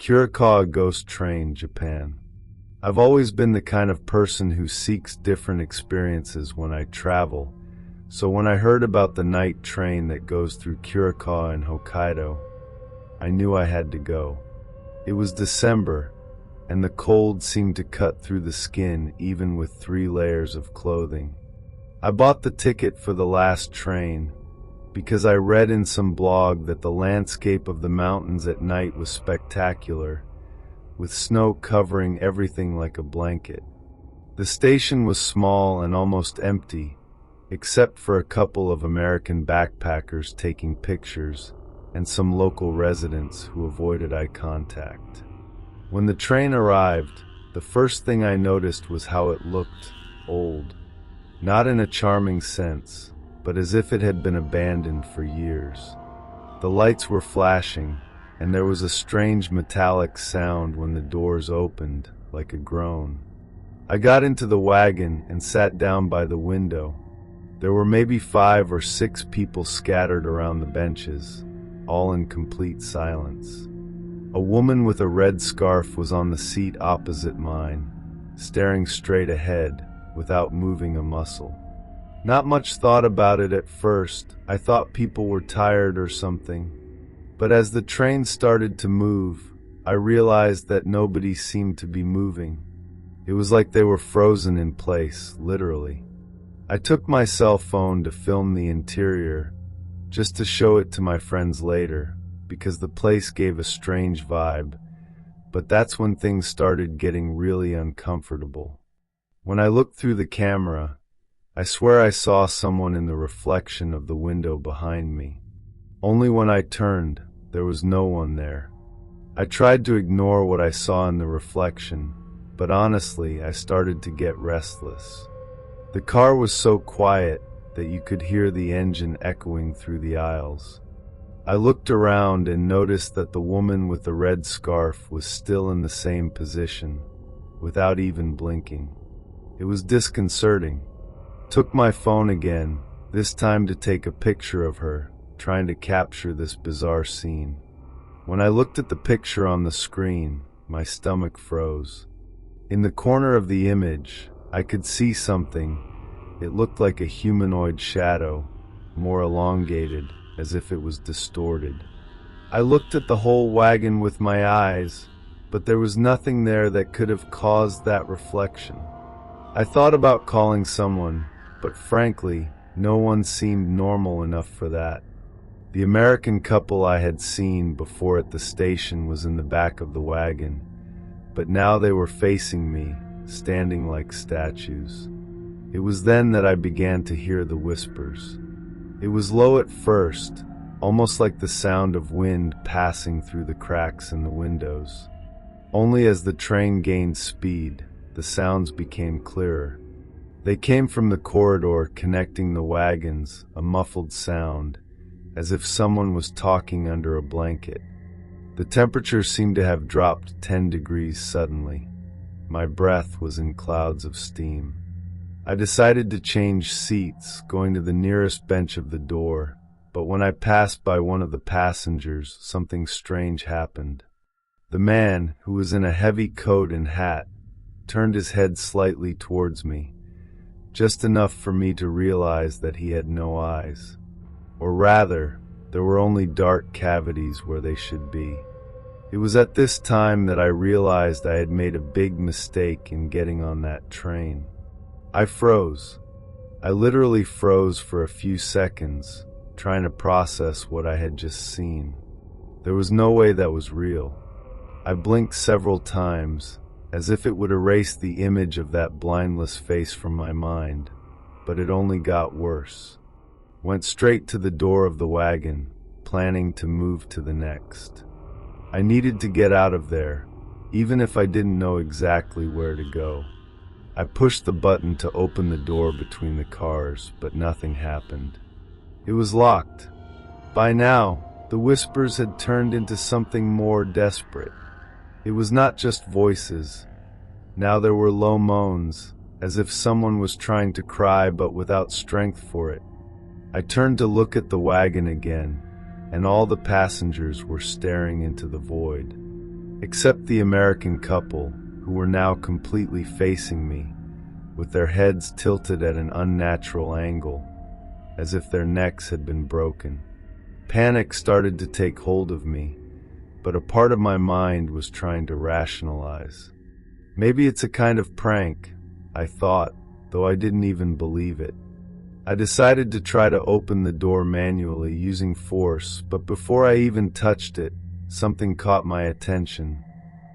Kurokawa Ghost Train, Japan. I've always been the kind of person who seeks different experiences when I travel, so when I heard about the night train that goes through Kurokawa and Hokkaido, I knew I had to go. It was December, and the cold seemed to cut through the skin even with 3 layers of clothing. I bought the ticket for the last train because I read in some blog that the landscape of the mountains at night was spectacular, with snow covering everything like a blanket. The station was small and almost empty, except for a couple of American backpackers taking pictures and some local residents who avoided eye contact. When the train arrived, the first thing I noticed was how it looked old. Not in a charming sense, but as if it had been abandoned for years. The lights were flashing, and there was a strange metallic sound when the doors opened, like a groan. I got into the wagon and sat down by the window. There were maybe 5 or 6 people scattered around the benches, all in complete silence. A woman with a red scarf was on the seat opposite mine, staring straight ahead without moving a muscle. Not much thought about it at first. I thought people were tired or something. But as the train started to move, I realized that nobody seemed to be moving. It was like they were frozen in place, literally. I took my cell phone to film the interior, just to show it to my friends later, because the place gave a strange vibe. But that's when things started getting really uncomfortable. When I looked through the camera, I swear I saw someone in the reflection of the window behind me. Only when I turned, there was no one there. I tried to ignore what I saw in the reflection, but honestly, I started to get restless. The car was so quiet that you could hear the engine echoing through the aisles. I looked around and noticed that the woman with the red scarf was still in the same position, without even blinking. It was disconcerting. Took my phone again, this time to take a picture of her, trying to capture this bizarre scene. When I looked at the picture on the screen, my stomach froze. In the corner of the image, I could see something. It looked like a humanoid shadow, more elongated, as if it was distorted. I looked at the whole wagon with my eyes, but there was nothing there that could have caused that reflection. I thought about calling someone, but frankly, no one seemed normal enough for that. The American couple I had seen before at the station was in the back of the wagon, but now they were facing me, standing like statues. It was then that I began to hear the whispers. It was low at first, almost like the sound of wind passing through the cracks in the windows. Only as the train gained speed, the sounds became clearer. They came from the corridor connecting the wagons, a muffled sound, as if someone was talking under a blanket. The temperature seemed to have dropped 10 degrees suddenly. My breath was in clouds of steam. I decided to change seats, going to the nearest bench of the door, but when I passed by one of the passengers, something strange happened. The man, who was in a heavy coat and hat, turned his head slightly towards me, just enough for me to realize that he had no eyes. Or rather, there were only dark cavities where they should be. It was at this time that I realized I had made a big mistake in getting on that train. I froze. I literally froze for a few seconds, trying to process what I had just seen. There was no way that was real. I blinked several times, as if it would erase the image of that blindless face from my mind, but it only got worse. Went straight to the door of the wagon, planning to move to the next. I needed to get out of there, even if I didn't know exactly where to go. I pushed the button to open the door between the cars, but nothing happened. It was locked. By now, the whispers had turned into something more desperate. It was not just voices. Now there were low moans, as if someone was trying to cry but without strength for it. I turned to look at the wagon again, and all the passengers were staring into the void. except the American couple, who were now completely facing me, with their heads tilted at an unnatural angle, as if their necks had been broken. Panic started to take hold of me, but a part of my mind was trying to rationalize. Maybe it's a kind of prank, I thought, though I didn't even believe it. I decided to try to open the door manually using force, but before I even touched it, something caught my attention.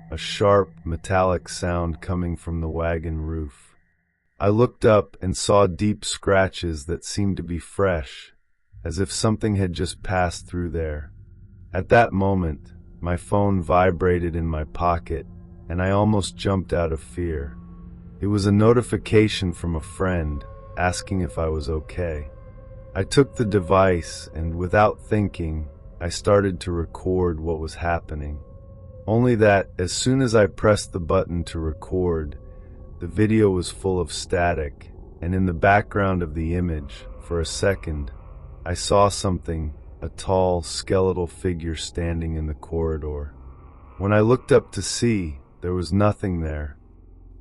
A sharp, metallic sound coming from the wagon roof. I looked up and saw deep scratches that seemed to be fresh, as if something had just passed through there. At that moment, my phone vibrated in my pocket, and I almost jumped out of fear. It was a notification from a friend, asking if I was okay. I took the device and, without thinking, I started to record what was happening. Only that, as soon as I pressed the button to record, the video was full of static, and in the background of the image, for a second, I saw something, a tall, skeletal figure standing in the corridor. When I looked up to see, there was nothing there.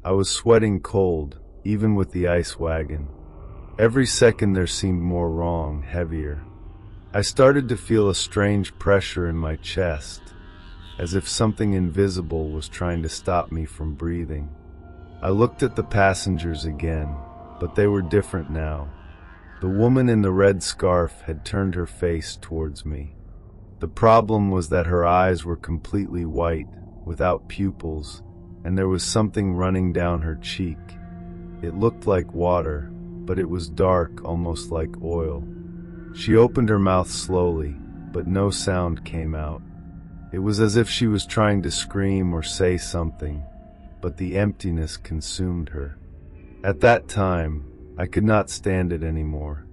I was sweating cold, even with the ice wagon. Every second there seemed more wrong, heavier. I started to feel a strange pressure in my chest, as if something invisible was trying to stop me from breathing. I looked at the passengers again, but they were different now. The woman in the red scarf had turned her face towards me. The problem was that her eyes were completely white, without pupils, and there was something running down her cheek. It looked like water, but it was dark, almost like oil. She opened her mouth slowly, but no sound came out. It was as if she was trying to scream or say something, but the emptiness consumed her. At that time, I could not stand it anymore.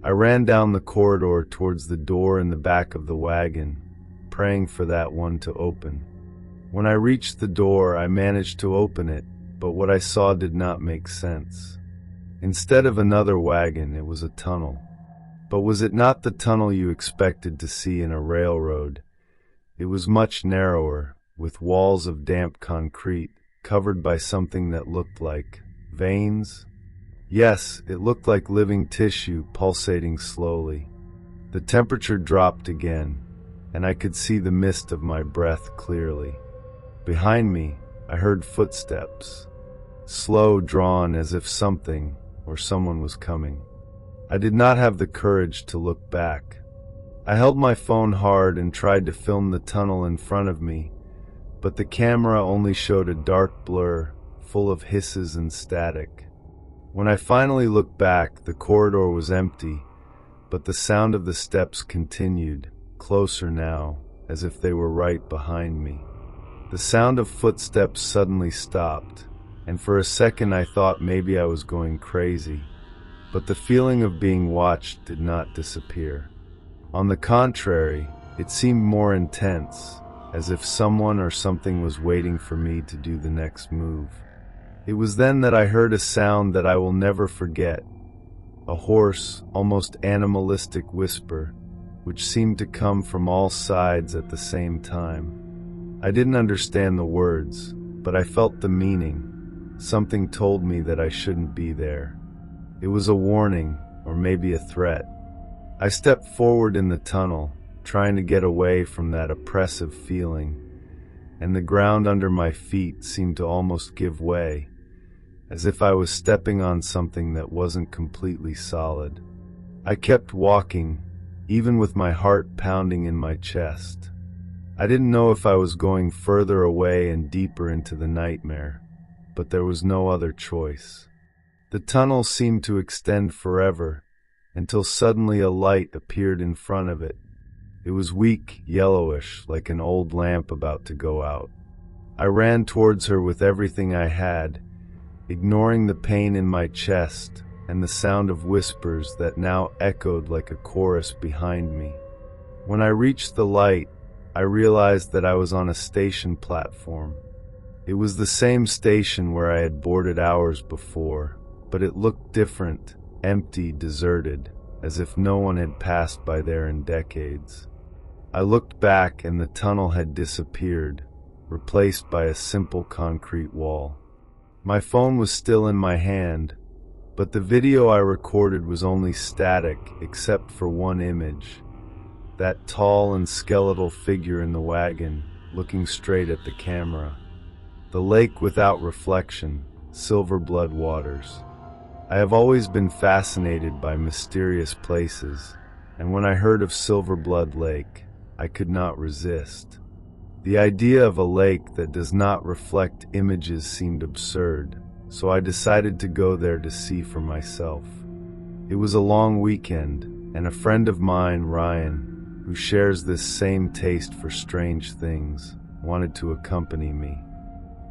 I ran down the corridor towards the door in the back of the wagon, praying for that one to open. When I reached the door, I managed to open it, but what I saw did not make sense. Instead of another wagon, it was a tunnel. But was it not the tunnel you expected to see in a railroad? It was much narrower, with walls of damp concrete, covered by something that looked like veins. Yes, it looked like living tissue pulsating slowly. The temperature dropped again, and I could see the mist of my breath clearly. Behind me, I heard footsteps, slow, drawn as if something or someone was coming. I did not have the courage to look back. I held my phone hard and tried to film the tunnel in front of me, but the camera only showed a dark blur, full of hisses and static. When I finally looked back, the corridor was empty, but the sound of the steps continued, closer now, as if they were right behind me. The sound of footsteps suddenly stopped, and for a second I thought maybe I was going crazy. But the feeling of being watched did not disappear. On the contrary, it seemed more intense, as if someone or something was waiting for me to do the next move. It was then that I heard a sound that I will never forget, a hoarse, almost animalistic whisper, which seemed to come from all sides at the same time. I didn't understand the words, but I felt the meaning. Something told me that I shouldn't be there. It was a warning, or maybe a threat. I stepped forward in the tunnel, trying to get away from that oppressive feeling, and the ground under my feet seemed to almost give way, as if I was stepping on something that wasn't completely solid. I kept walking, even with my heart pounding in my chest. I didn't know if I was going further away and deeper into the nightmare, but there was no other choice. The tunnel seemed to extend forever, until suddenly a light appeared in front of it. It was weak, yellowish, like an old lamp about to go out. I ran towards her with everything I had, ignoring the pain in my chest and the sound of whispers that now echoed like a chorus behind me. When I reached the light, I realized that I was on a station platform. It was the same station where I had boarded hours before, but it looked different, empty, deserted, as if no one had passed by there in decades. I looked back and the tunnel had disappeared, replaced by a simple concrete wall. My phone was still in my hand, but the video I recorded was only static except for one image. That tall and skeletal figure in the wagon, looking straight at the camera. The lake without reflection, silver blood waters. I have always been fascinated by mysterious places, and when I heard of Silver Blood Lake, I could not resist. The idea of a lake that does not reflect images seemed absurd, so I decided to go there to see for myself. It was a long weekend, and a friend of mine, Ryan, who shares this same taste for strange things, wanted to accompany me.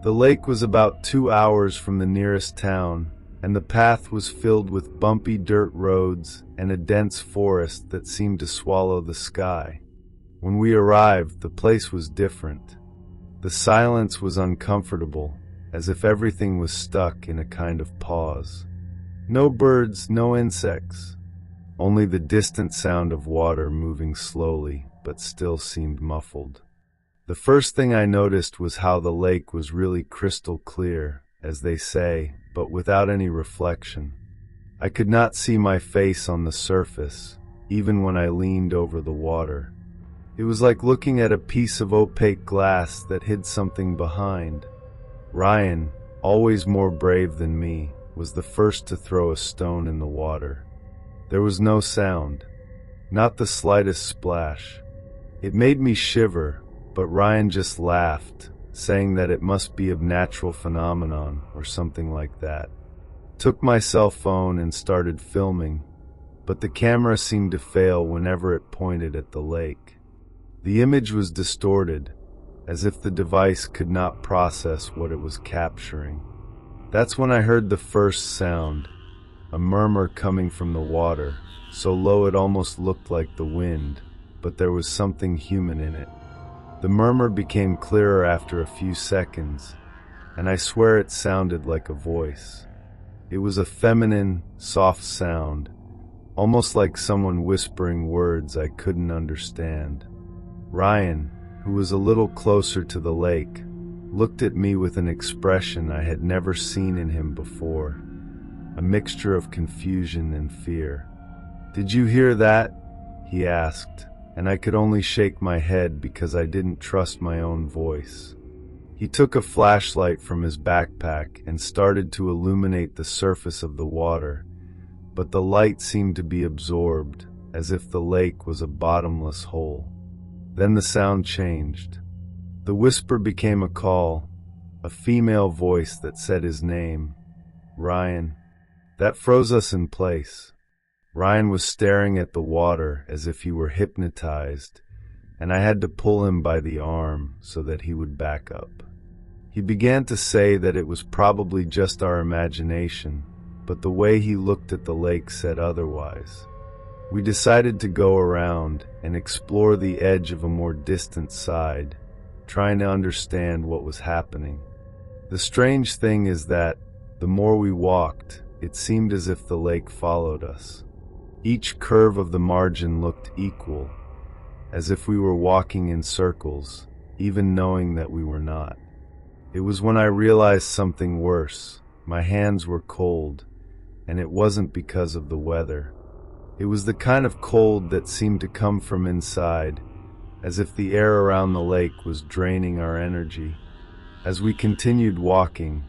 The lake was about 2 hours from the nearest town, and the path was filled with bumpy dirt roads and a dense forest that seemed to swallow the sky. When we arrived, the place was different. The silence was uncomfortable, as if everything was stuck in a kind of pause. No birds, no insects, only the distant sound of water moving slowly but still seemed muffled. The first thing I noticed was how the lake was really crystal clear, as they say, but without any reflection. I could not see my face on the surface, even when I leaned over the water. It was like looking at a piece of opaque glass that hid something behind. Ryan, always more brave than me, was the first to throw a stone in the water. There was no sound, not the slightest splash. It made me shiver, but Ryan just laughed, saying that it must be a natural phenomenon or something like that. Took my cell phone and started filming, but the camera seemed to fail whenever it pointed at the lake. The image was distorted, as if the device could not process what it was capturing. That's when I heard the first sound, a murmur coming from the water, so low it almost looked like the wind, but there was something human in it. The murmur became clearer after a few seconds, and I swear it sounded like a voice. It was a feminine, soft sound, almost like someone whispering words I couldn't understand. Ryan, who was a little closer to the lake, looked at me with an expression I had never seen in him before, a mixture of confusion and fear. "Did you hear that?" he asked, and I could only shake my head because I didn't trust my own voice. He took a flashlight from his backpack and started to illuminate the surface of the water, but the light seemed to be absorbed, as if the lake was a bottomless hole. Then the sound changed. The whisper became a call, a female voice that said his name, Ryan. That froze us in place. Ryan was staring at the water as if he were hypnotized, and I had to pull him by the arm so that he would back up. He began to say that it was probably just our imagination, but the way he looked at the lake said otherwise. We decided to go around and explore the edge of a more distant side, trying to understand what was happening. The strange thing is that, the more we walked, it seemed as if the lake followed us. Each curve of the margin looked equal, as if we were walking in circles, even knowing that we were not. It was when I realized something worse. My hands were cold, and it wasn't because of the weather. It was the kind of cold that seemed to come from inside, as if the air around the lake was draining our energy. As we continued walking,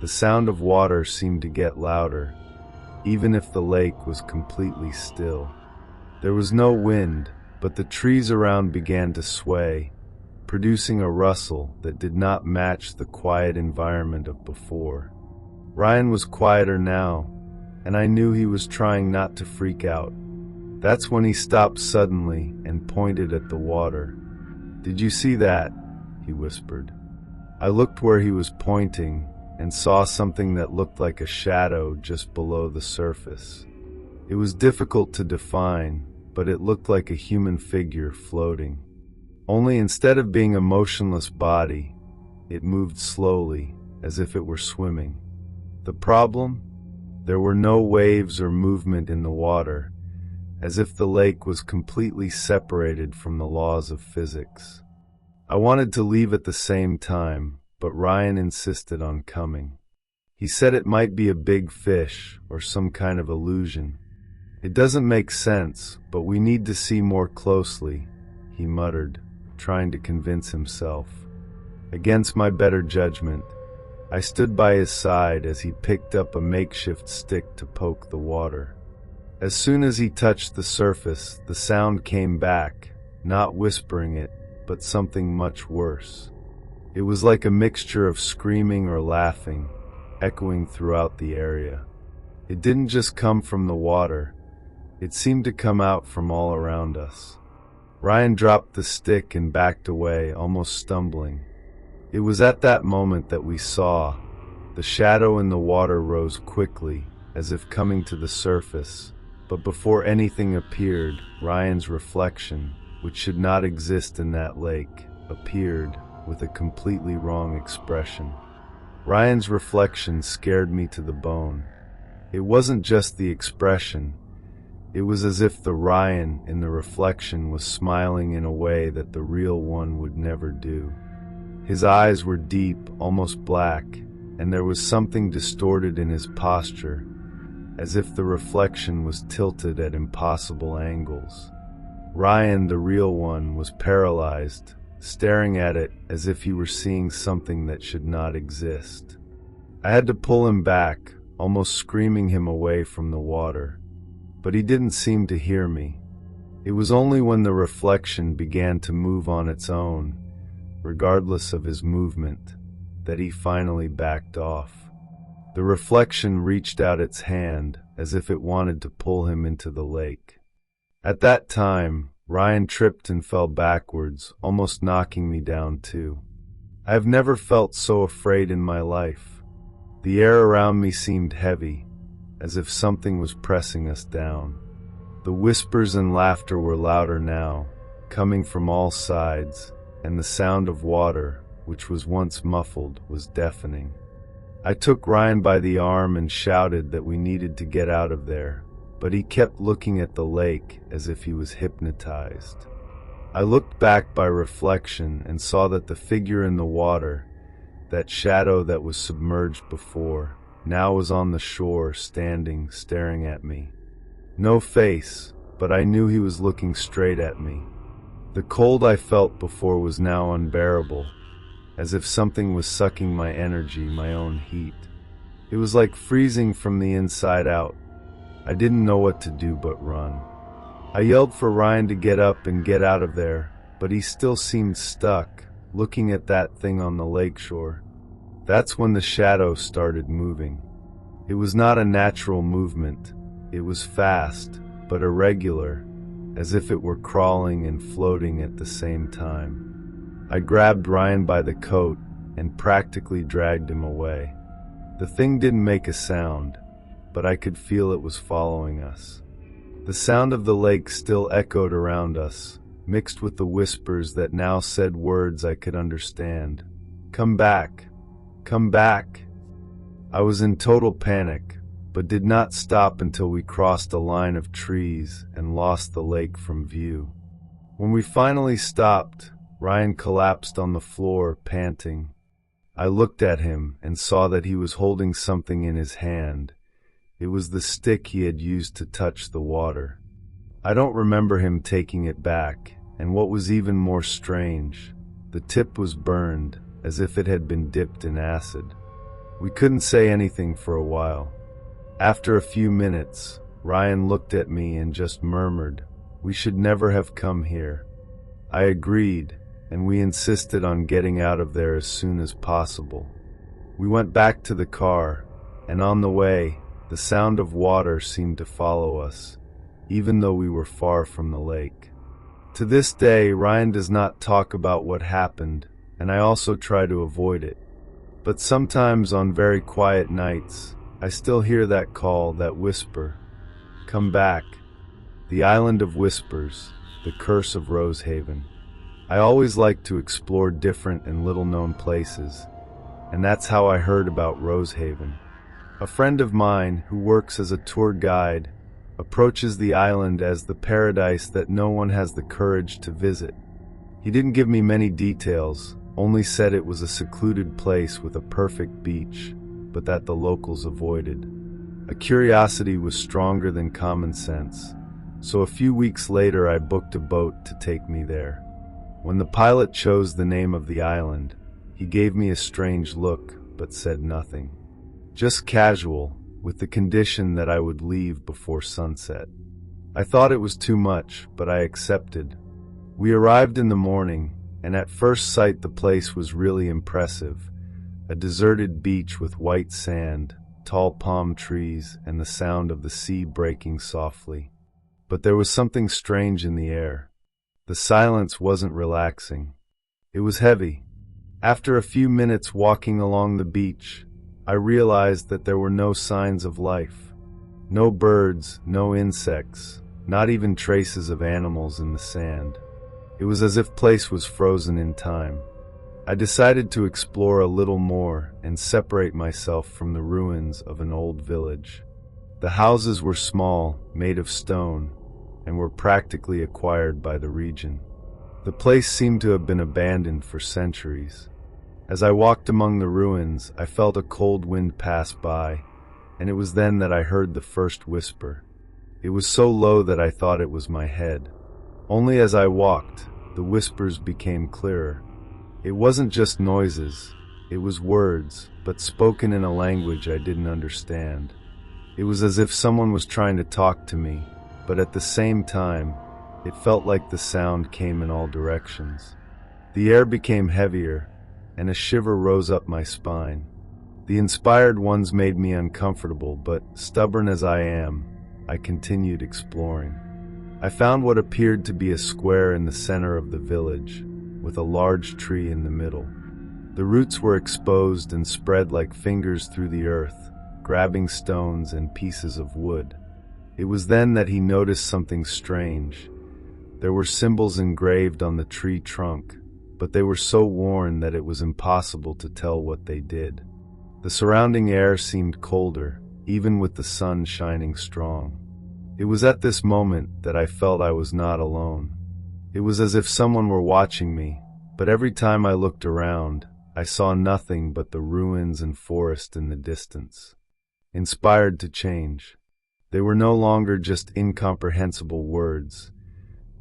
the sound of water seemed to get louder, even if the lake was completely still. There was no wind, but the trees around began to sway, producing a rustle that did not match the quiet environment of before. Ryan was quieter now, and I knew he was trying not to freak out. That's when he stopped suddenly and pointed at the water. "Did you see that?" he whispered. I looked where he was pointing and saw something that looked like a shadow just below the surface. It was difficult to define, but it looked like a human figure floating. Only instead of being a motionless body, it moved slowly, as if it were swimming. The problem? There were no waves or movement in the water, as if the lake was completely separated from the laws of physics. I wanted to leave at the same time, but Ryan insisted on coming. He said it might be a big fish or some kind of illusion. It doesn't make sense, but we need to see more closely, he muttered, trying to convince himself. Against my better judgment, I stood by his side as he picked up a makeshift stick to poke the water. As soon as he touched the surface, the sound came back, not whispering it, but something much worse. It was like a mixture of screaming or laughing, echoing throughout the area. It didn't just come from the water, it seemed to come out from all around us. Ryan dropped the stick and backed away, almost stumbling. It was at that moment that we saw. The shadow in the water rose quickly, as if coming to the surface, but before anything appeared, Ryan's reflection, which should not exist in that lake, appeared with a completely wrong expression. Ryan's reflection scared me to the bone. It wasn't just the expression. It was as if the Ryan in the reflection was smiling in a way that the real one would never do. His eyes were deep, almost black, and there was something distorted in his posture, as if the reflection was tilted at impossible angles. Ryan, the real one, was paralyzed, staring at it as if he were seeing something that should not exist. I had to pull him back, almost screaming him away from the water. But he didn't seem to hear me. It was only when the reflection began to move on its own, regardless of his movement, that he finally backed off. The reflection reached out its hand as if it wanted to pull him into the lake. At that time, Ryan tripped and fell backwards, almost knocking me down too. I have never felt so afraid in my life. The air around me seemed heavy, as if something was pressing us down. The whispers and laughter were louder now, coming from all sides, and the sound of water, which was once muffled, was deafening. I took Ryan by the arm and shouted that we needed to get out of there, but he kept looking at the lake as if he was hypnotized. I looked back by reflection and saw that the figure in the water, that shadow that was submerged before, now was on the shore, standing, staring at me. No face, but I knew he was looking straight at me. The cold I felt before was now unbearable, as if something was sucking my energy, my own heat. It was like freezing from the inside out. I didn't know what to do but run. I yelled for Ryan to get up and get out of there, but he still seemed stuck, looking at that thing on the lakeshore. That's when the shadow started moving. It was not a natural movement. It was fast, but irregular, as if it were crawling and floating at the same time. I grabbed Ryan by the coat and practically dragged him away. The thing didn't make a sound, but I could feel it was following us. The sound of the lake still echoed around us, mixed with the whispers that now said words I could understand. "Come back! Come back!" I was in total panic, but did not stop until we crossed a line of trees and lost the lake from view. When we finally stopped, Ryan collapsed on the floor, panting. I looked at him and saw that he was holding something in his hand. It was the stick he had used to touch the water. I don't remember him taking it back, and what was even more strange, the tip was burned, as if it had been dipped in acid. We couldn't say anything for a while. After a few minutes, Ryan looked at me and just murmured, "We should never have come here." I agreed, and we insisted on getting out of there as soon as possible. We went back to the car, and on the way, the sound of water seemed to follow us, even though we were far from the lake. To this day, Ryan does not talk about what happened, and I also try to avoid it. But sometimes on very quiet nights, I still hear that call, that whisper. Come back. The Island of Whispers, the Curse of Rosehaven. I always like to explore different and little-known places, and that's how I heard about Rosehaven. A friend of mine, who works as a tour guide, approaches the island as the paradise that no one has the courage to visit. He didn't give me many details, only said it was a secluded place with a perfect beach, but that the locals avoided. A curiosity was stronger than common sense, so a few weeks later I booked a boat to take me there. When the pilot chose the name of the island, he gave me a strange look, but said nothing. Just casual, with the condition that I would leave before sunset. I thought it was too much, but I accepted. We arrived in the morning, and at first sight the place was really impressive. A deserted beach with white sand, tall palm trees, and the sound of the sea breaking softly. But there was something strange in the air. The silence wasn't relaxing. It was heavy. After a few minutes walking along the beach, I realized that there were no signs of life. No birds, no insects, not even traces of animals in the sand. It was as if the place was frozen in time. I decided to explore a little more and separate myself from the ruins of an old village. The houses were small, made of stone, and were practically acquired by the region. The place seemed to have been abandoned for centuries. As I walked among the ruins, I felt a cold wind pass by, and it was then that I heard the first whisper. It was so low that I thought it was my head. Only as I walked, the whispers became clearer. It wasn't just noises, it was words, but spoken in a language I didn't understand. It was as if someone was trying to talk to me, but at the same time, it felt like the sound came in all directions. The air became heavier, and a shiver rose up my spine. The inspired ones made me uncomfortable, but stubborn as I am, I continued exploring. I found what appeared to be a square in the center of the village, with a large tree in the middle. The roots were exposed and spread like fingers through the earth, grabbing stones and pieces of wood. It was then that he noticed something strange. There were symbols engraved on the tree trunk, but they were so worn that it was impossible to tell what they did. The surrounding air seemed colder, even with the sun shining strong. It was at this moment that I felt I was not alone. It was as if someone were watching me, but every time I looked around, I saw nothing but the ruins and forest in the distance. Inspired to change. They were no longer just incomprehensible words.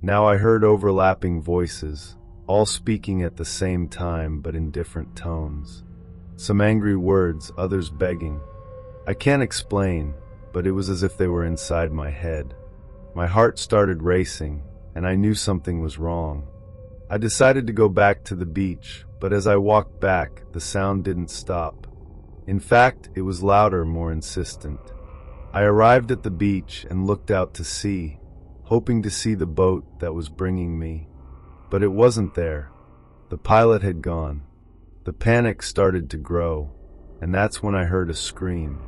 Now I heard overlapping voices, all speaking at the same time but in different tones. Some angry words, others begging. I can't explain, but it was as if they were inside my head. My heart started racing, and I knew something was wrong. I decided to go back to the beach, but as I walked back, the sound didn't stop. In fact, it was louder, more insistent. I arrived at the beach and looked out to sea, hoping to see the boat that was bringing me. But it wasn't there. The pilot had gone. The panic started to grow, and that's when I heard a scream.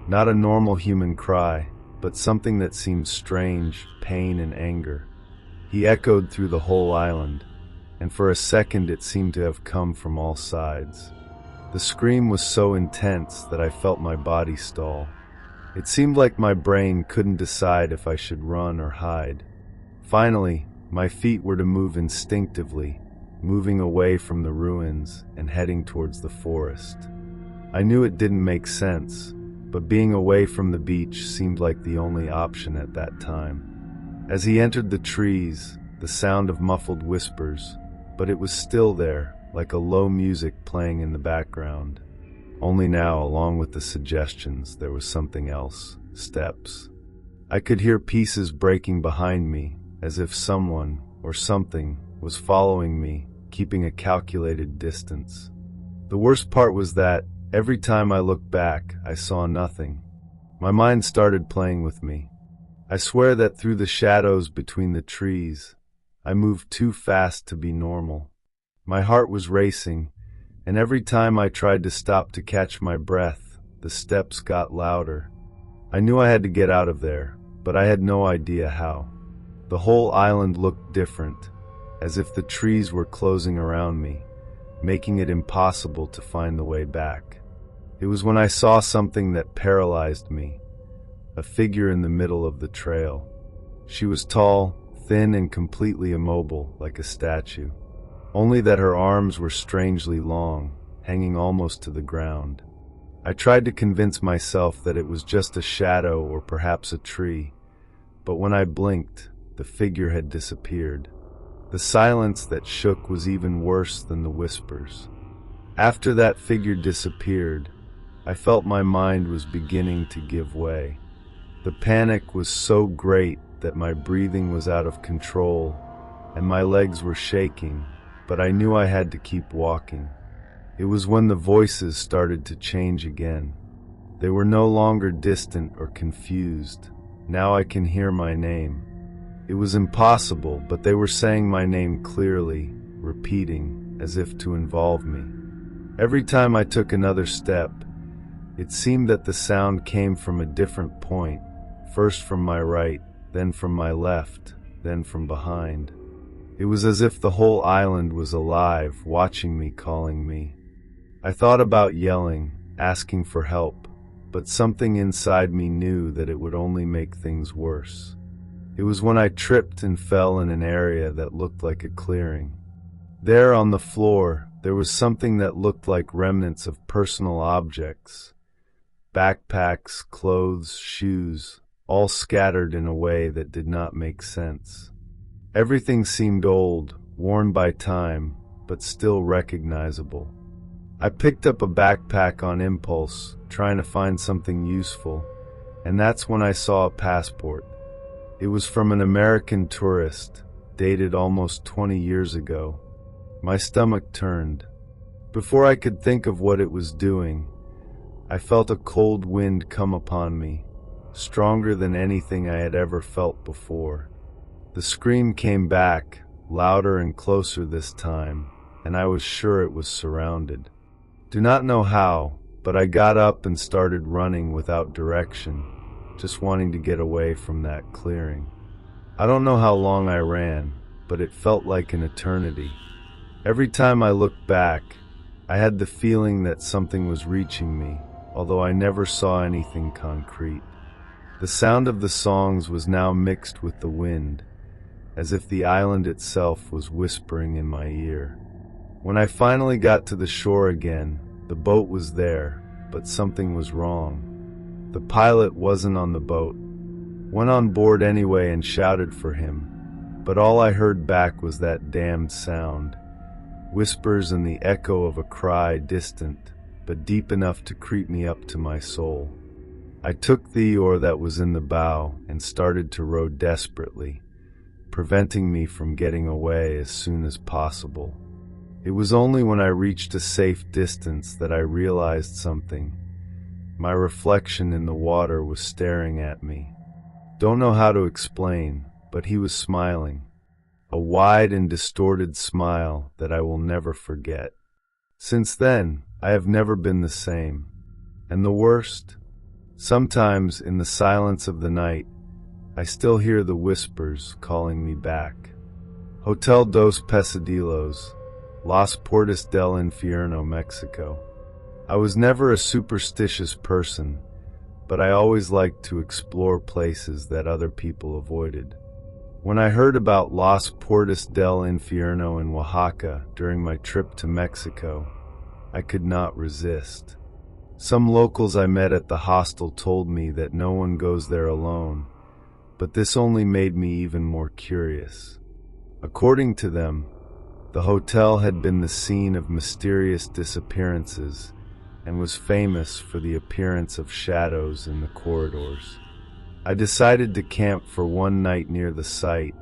Not a normal human cry, but something that seemed strange, pain and anger. He echoed through the whole island, and for a second it seemed to have come from all sides. The scream was so intense that I felt my body stall. It seemed like my brain couldn't decide if I should run or hide. Finally, my feet were to move instinctively, moving away from the ruins and heading towards the forest. I knew it didn't make sense, but being away from the beach seemed like the only option at that time. As he entered the trees, the sound of muffled whispers, but it was still there, like a low music playing in the background. Only now, along with the suggestions, there was something else. Steps. I could hear pieces breaking behind me, as if someone, or something, was following me, keeping a calculated distance. The worst part was that, every time I looked back, I saw nothing. My mind started playing with me. I swear that through the shadows between the trees, I moved too fast to be normal. My heart was racing, and every time I tried to stop to catch my breath, the steps got louder. I knew I had to get out of there, but I had no idea how. The whole island looked different, as if the trees were closing around me, making it impossible to find the way back. It was when I saw something that paralyzed me, a figure in the middle of the trail. She was tall, thin, and completely immobile, like a statue. only that her arms were strangely long, hanging almost to the ground. I tried to convince myself that it was just a shadow or perhaps a tree, but when I blinked, the figure had disappeared. The silence that shook was even worse than the whispers. After that figure disappeared, I felt my mind was beginning to give way. The panic was so great that my breathing was out of control and my legs were shaking, but I knew I had to keep walking. It was when the voices started to change again. They were no longer distant or confused. Now I can hear my name. It was impossible, but they were saying my name clearly, repeating, as if to involve me. Every time I took another step, it seemed that the sound came from a different point, first from my right, then from my left, then from behind. It was as if the whole island was alive, watching me, calling me. I thought about yelling, asking for help, but something inside me knew that it would only make things worse. It was when I tripped and fell in an area that looked like a clearing. There on the floor, there was something that looked like remnants of personal objects. Backpacks, clothes, shoes, all scattered in a way that did not make sense. Everything seemed old, worn by time, but still recognizable. I picked up a backpack on impulse, trying to find something useful, and that's when I saw a passport. It was from an American tourist, dated almost 20 years ago. My stomach turned. Before I could think of what it was doing, I felt a cold wind come upon me, stronger than anything I had ever felt before. The scream came back, louder and closer this time, and I was sure it was surrounded. Do not know how, but I got up and started running without direction, just wanting to get away from that clearing. I don't know how long I ran, but it felt like an eternity. Every time I looked back, I had the feeling that something was reaching me, although I never saw anything concrete. The sound of the songs was now mixed with the wind, as if the island itself was whispering in my ear. When I finally got to the shore again, the boat was there, but something was wrong. The pilot wasn't on the boat. Went on board anyway and shouted for him, but all I heard back was that damned sound. Whispers and the echo of a cry, distant, but deep enough to creep me up to my soul. I took the oar that was in the bow and started to row desperately, preventing me from getting away as soon as possible. It was only when I reached a safe distance that I realized something. My reflection in the water was staring at me. Don't know how to explain, but he was smiling. A wide and distorted smile that I will never forget. Since then, I have never been the same. And the worst? Sometimes, in the silence of the night, I still hear the whispers calling me back. Hotel Dos Pesadillos, Las Puertas del Infierno, Mexico. I was never a superstitious person, but I always liked to explore places that other people avoided. When I heard about Las Puertas del Infierno in Oaxaca during my trip to Mexico, I could not resist. Some locals I met at the hostel told me that no one goes there alone, but this only made me even more curious. According to them, the hotel had been the scene of mysterious disappearances and was famous for the appearance of shadows in the corridors. I decided to camp for one night near the site,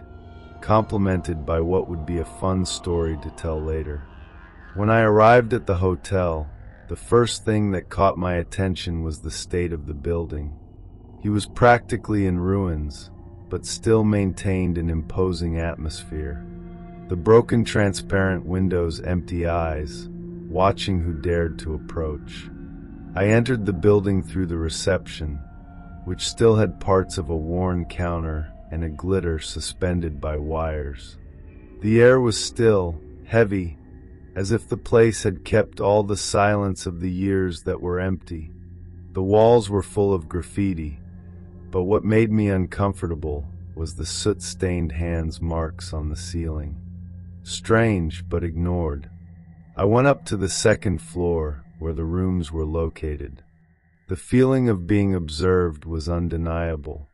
complemented by what would be a fun story to tell later. When I arrived at the hotel, the first thing that caught my attention was the state of the building. He was practically in ruins, but still maintained an imposing atmosphere. The broken transparent windows, empty eyes, watching who dared to approach. I entered the building through the reception, which still had parts of a worn counter and a glitter suspended by wires. The air was still, heavy, as if the place had kept all the silence of the years that were empty. The walls were full of graffiti, but what made me uncomfortable was the soot-stained hands marks on the ceiling. strange but ignored. I went up to the second floor where the rooms were located. The feeling of being observed was undeniable.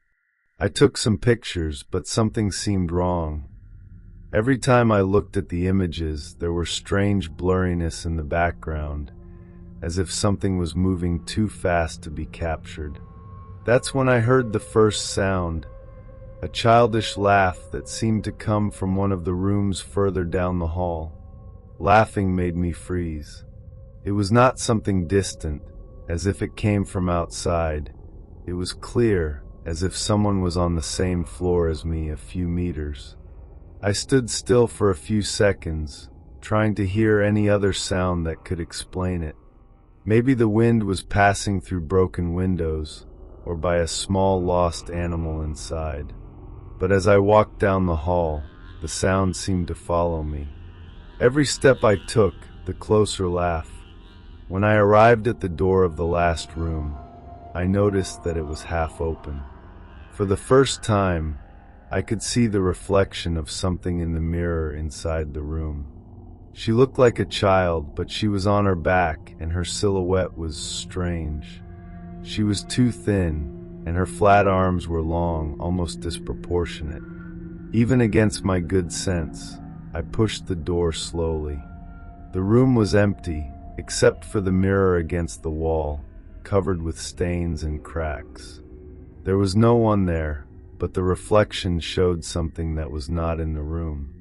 I took some pictures, but something seemed wrong. Every time I looked at the images, there were strange blurriness in the background, as if something was moving too fast to be captured. That's when I heard the first sound, a childish laugh that seemed to come from one of the rooms further down the hall. Laughing made me freeze. It was not something distant, as if it came from outside. It was clear, as if someone was on the same floor as me a few meters. I stood still for a few seconds, trying to hear any other sound that could explain it. Maybe the wind was passing through broken windows, or by a small lost animal inside. But as I walked down the hall, the sound seemed to follow me. Every step I took, the closer laugh. When I arrived at the door of the last room, I noticed that it was half open. For the first time, I could see the reflection of something in the mirror inside the room. She looked like a child, but she was on her back, and her silhouette was strange. She was too thin, and her flat arms were long, almost disproportionate. Even against my good sense, I pushed the door slowly. The room was empty, except for the mirror against the wall, covered with stains and cracks. There was no one there, but the reflection showed something that was not in the room.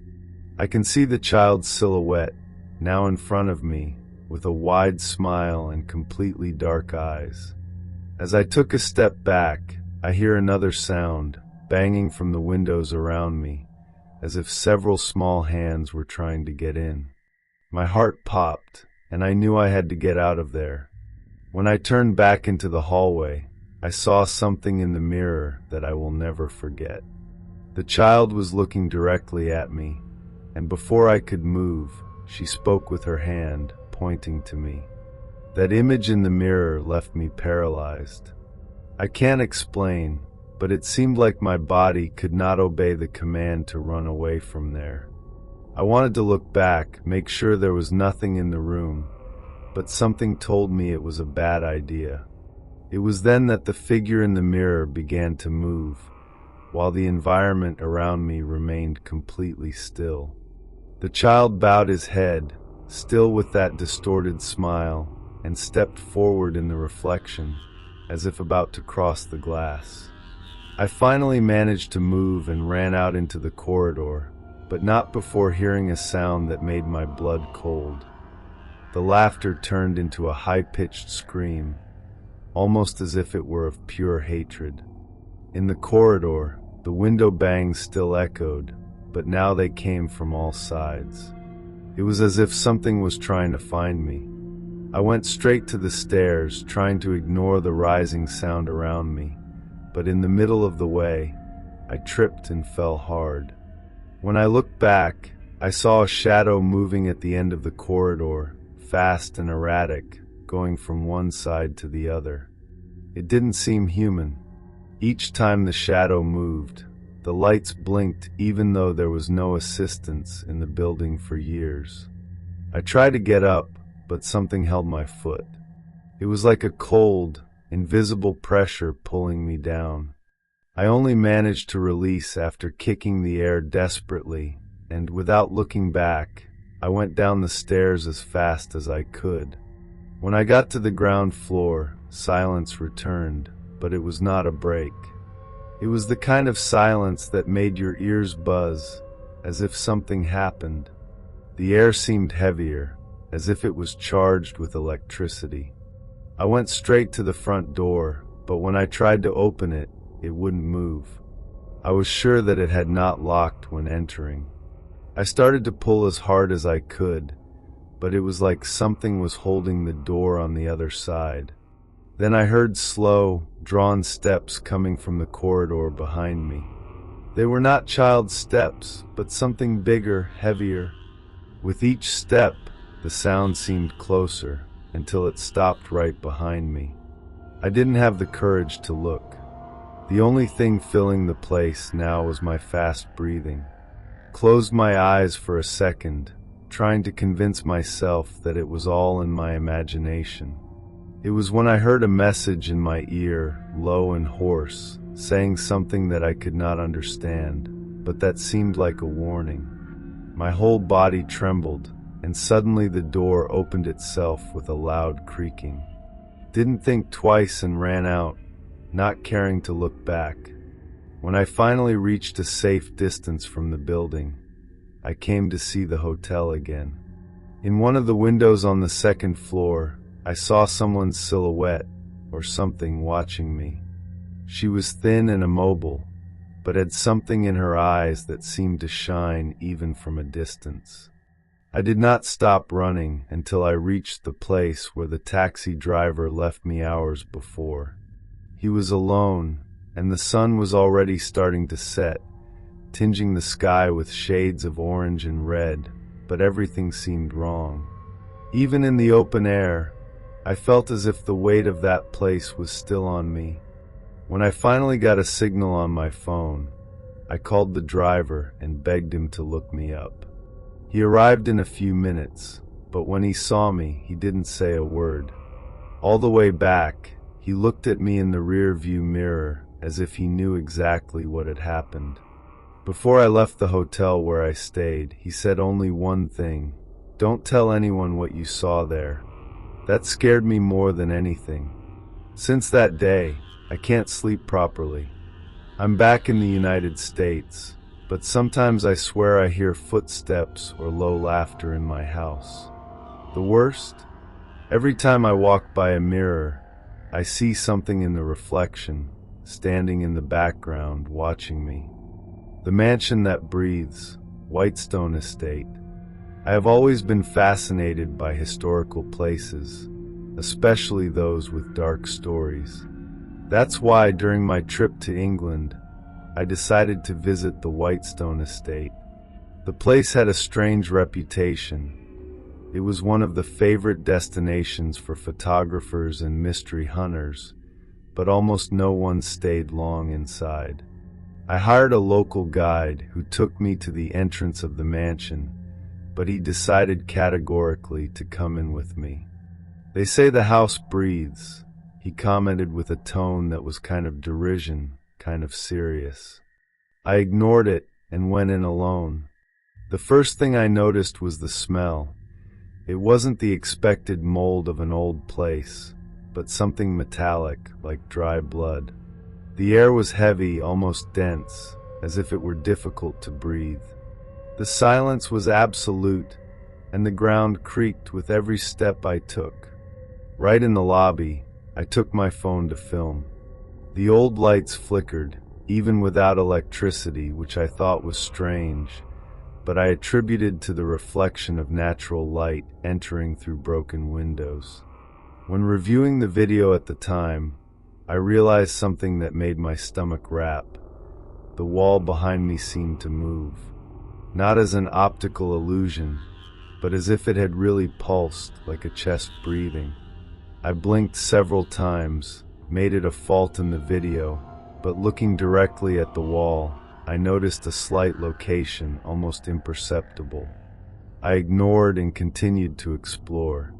I can see the child's silhouette, now in front of me, with a wide smile and completely dark eyes. As I took a step back, I hear another sound, banging from the windows around me, as if several small hands were trying to get in. My heart popped, and I knew I had to get out of there. When I turned back into the hallway, I saw something in the mirror that I will never forget. The child was looking directly at me, and before I could move, she spoke with her hand, pointing to me. That image in the mirror left me paralyzed. I can't explain, but it seemed like my body could not obey the command to run away from there. I wanted to look back, make sure there was nothing in the room, but something told me it was a bad idea. It was then that the figure in the mirror began to move, while the environment around me remained completely still. The child bowed his head, still with that distorted smile, and stepped forward in the reflection, as if about to cross the glass. I finally managed to move and ran out into the corridor, but not before hearing a sound that made my blood cold. The laughter turned into a high-pitched scream, almost as if it were of pure hatred. In the corridor, the window bangs still echoed, but now they came from all sides. It was as if something was trying to find me. I went straight to the stairs, trying to ignore the rising sound around me, but in the middle of the way, I tripped and fell hard. When I looked back, I saw a shadow moving at the end of the corridor, fast and erratic, going from one side to the other. It didn't seem human. Each time the shadow moved, the lights blinked even though there was no assistance in the building for years. I tried to get up, but something held my foot. It was like a cold, invisible pressure pulling me down. I only managed to release after kicking the air desperately, and without looking back, I went down the stairs as fast as I could. When I got to the ground floor, silence returned, but it was not a break. It was the kind of silence that made your ears buzz, as if something happened. The air seemed heavier, as if it was charged with electricity. I went straight to the front door, but when I tried to open it, it wouldn't move. I was sure that it had not locked when entering. I started to pull as hard as I could, but it was like something was holding the door on the other side. Then I heard slow, drawn steps coming from the corridor behind me. They were not child's steps, but something bigger, heavier. With each step, the sound seemed closer, until it stopped right behind me. I didn't have the courage to look. The only thing filling the place now was my fast breathing. closed my eyes for a second, trying to convince myself that it was all in my imagination. It was when I heard a message in my ear, low and hoarse, saying something that I could not understand, but that seemed like a warning. My whole body trembled, and suddenly the door opened itself with a loud creaking. Didn't think twice and ran out, not caring to look back. When I finally reached a safe distance from the building, I came to see the hotel again. In one of the windows on the second floor, I saw someone's silhouette, or something, watching me. She was thin and immobile, but had something in her eyes that seemed to shine even from a distance. I did not stop running until I reached the place where the taxi driver left me hours before. He was alone, and the sun was already starting to set, tinging the sky with shades of orange and red, but everything seemed wrong. Even in the open air, I felt as if the weight of that place was still on me. When I finally got a signal on my phone, I called the driver and begged him to look me up. He arrived in a few minutes, but when he saw me, he didn't say a word. All the way back, he looked at me in the rear-view mirror as if he knew exactly what had happened. Before I left the hotel where I stayed, he said only one thing: "Don't tell anyone what you saw there." That scared me more than anything. Since that day, I can't sleep properly. I'm back in the United States, but sometimes I swear I hear footsteps or low laughter in my house. The worst? Every time I walk by a mirror, I see something in the reflection, standing in the background, watching me. The mansion that breathes, Whitestone Estate. I have always been fascinated by historical places, especially those with dark stories. That's why during my trip to England, I decided to visit the Whitestone Estate. The place had a strange reputation. It was one of the favorite destinations for photographers and mystery hunters, but almost no one stayed long inside. I hired a local guide who took me to the entrance of the mansion, but he decided categorically to come in with me. "They say the house breathes," he commented with a tone that was kind of derision, kind of serious. I ignored it and went in alone. The first thing I noticed was the smell. It wasn't the expected mold of an old place, but something metallic, like dry blood. The air was heavy, almost dense, as if it were difficult to breathe. The silence was absolute, and the ground creaked with every step I took. Right in the lobby, I took my phone to film. The old lights flickered, even without electricity, which I thought was strange, but I attributed to the reflection of natural light entering through broken windows. When reviewing the video at the time, I realized something that made my stomach rap. The wall behind me seemed to move. Not as an optical illusion, but as if it had really pulsed, like a chest breathing. I blinked several times, made it a fault in the video, but looking directly at the wall, I noticed a slight location, almost imperceptible. I ignored and continued to explore.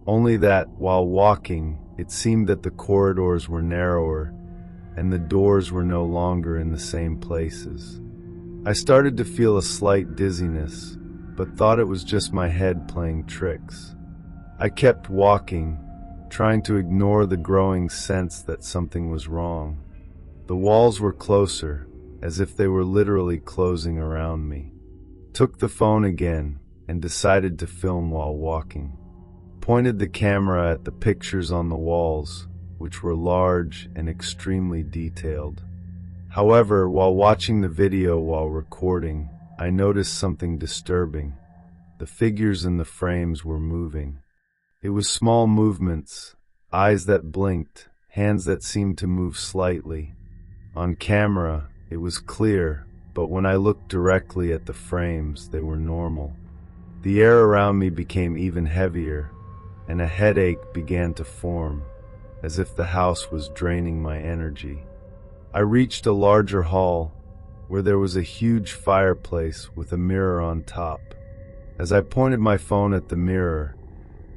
Only that, while walking, it seemed that the corridors were narrower, and the doors were no longer in the same places. I started to feel a slight dizziness, but thought it was just my head playing tricks. I kept walking, trying to ignore the growing sense that something was wrong. The walls were closer, as if they were literally closing around me. Took the phone again, and decided to film while walking. Pointed the camera at the pictures on the walls, which were large and extremely detailed. However, while watching the video while recording, I noticed something disturbing. The figures in the frames were moving. It was small movements, eyes that blinked, hands that seemed to move slightly. On camera, it was clear, but when I looked directly at the frames, they were normal. The air around me became even heavier, and a headache began to form, as if the house was draining my energy. I reached a larger hall, where there was a huge fireplace with a mirror on top. As I pointed my phone at the mirror,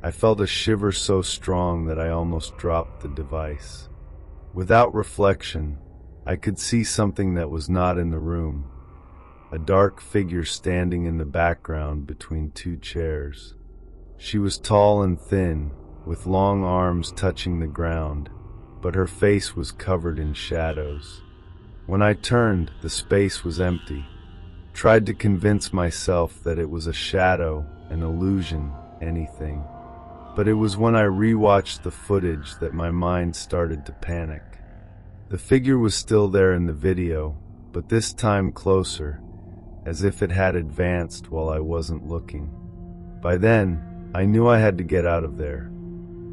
I felt a shiver so strong that I almost dropped the device. Without reflection, I could see something that was not in the room, a dark figure standing in the background between two chairs. She was tall and thin, with long arms touching the ground, but her face was covered in shadows. When I turned, the space was empty. Tried to convince myself that it was a shadow, an illusion, anything. But it was when I rewatched the footage that my mind started to panic. The figure was still there in the video, but this time closer, as if it had advanced while I wasn't looking. By then, I knew I had to get out of there.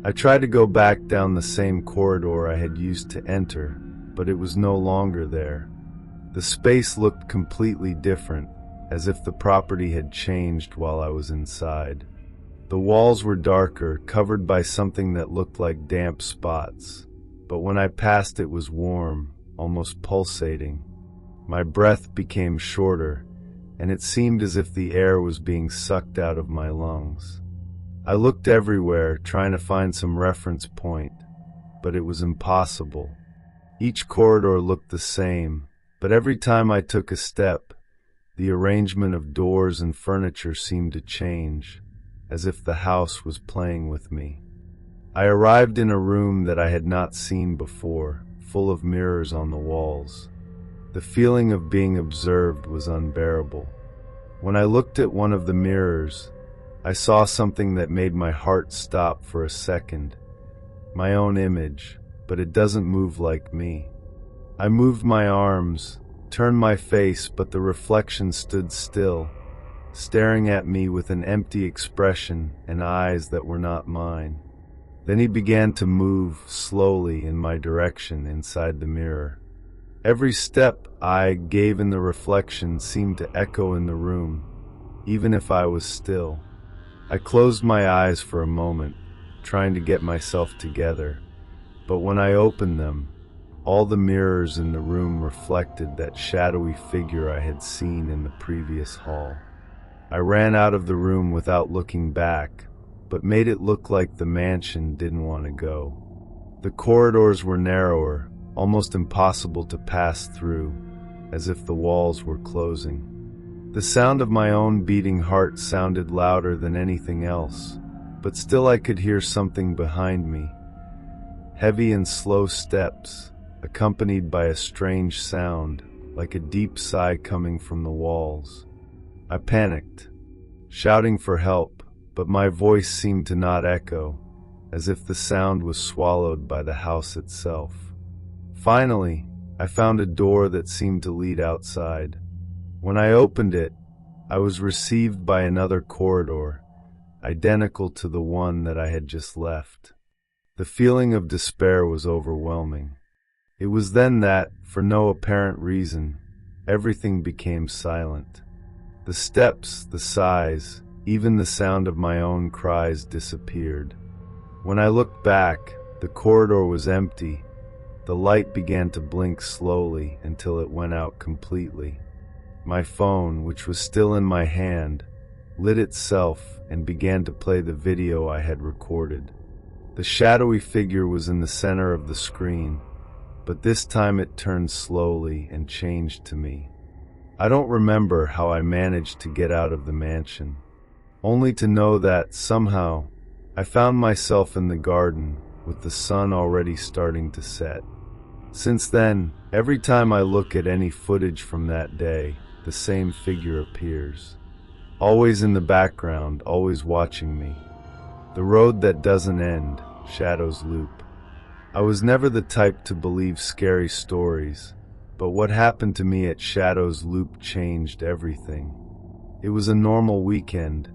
I tried to go back down the same corridor I had used to enter, but it was no longer there. The space looked completely different, as if the property had changed while I was inside. The walls were darker, covered by something that looked like damp spots, but when I passed it was warm, almost pulsating. My breath became shorter, and it seemed as if the air was being sucked out of my lungs. I looked everywhere, trying to find some reference point, but it was impossible. Each corridor looked the same, but every time I took a step, the arrangement of doors and furniture seemed to change, as if the house was playing with me. I arrived in a room that I had not seen before, full of mirrors on the walls. The feeling of being observed was unbearable. When I looked at one of the mirrors, I saw something that made my heart stop for a second. My own image, but it doesn't move like me. I moved my arms, turned my face, but the reflection stood still, staring at me with an empty expression and eyes that were not mine. Then he began to move slowly in my direction inside the mirror. Every step I gave in the reflection seemed to echo in the room, even if I was still. I closed my eyes for a moment, trying to get myself together, but when I opened them, all the mirrors in the room reflected that shadowy figure I had seen in the previous hall. I ran out of the room without looking back, but made it look like the mansion didn't want to go. The corridors were narrower, almost impossible to pass through, as if the walls were closing. The sound of my own beating heart sounded louder than anything else, but still I could hear something behind me. Heavy and slow steps, accompanied by a strange sound, like a deep sigh coming from the walls. I panicked, shouting for help, but my voice seemed to not echo, as if the sound was swallowed by the house itself. Finally, I found a door that seemed to lead outside. When I opened it, I was received by another corridor, identical to the one that I had just left. The feeling of despair was overwhelming. It was then that, for no apparent reason, everything became silent. The steps, the sighs, even the sound of my own cries disappeared. When I looked back, the corridor was empty. The light began to blink slowly until it went out completely. My phone, which was still in my hand, lit itself and began to play the video I had recorded. The shadowy figure was in the center of the screen, but this time it turned slowly and changed to me. I don't remember how I managed to get out of the mansion, only to know that, somehow, I found myself in the garden with the sun already starting to set. Since then, every time I look at any footage from that day, the same figure appears. Always in the background, always watching me. The road that doesn't end, shadows loop. I was never the type to believe scary stories, but what happened to me at Shadows Loop changed everything. It was a normal weekend,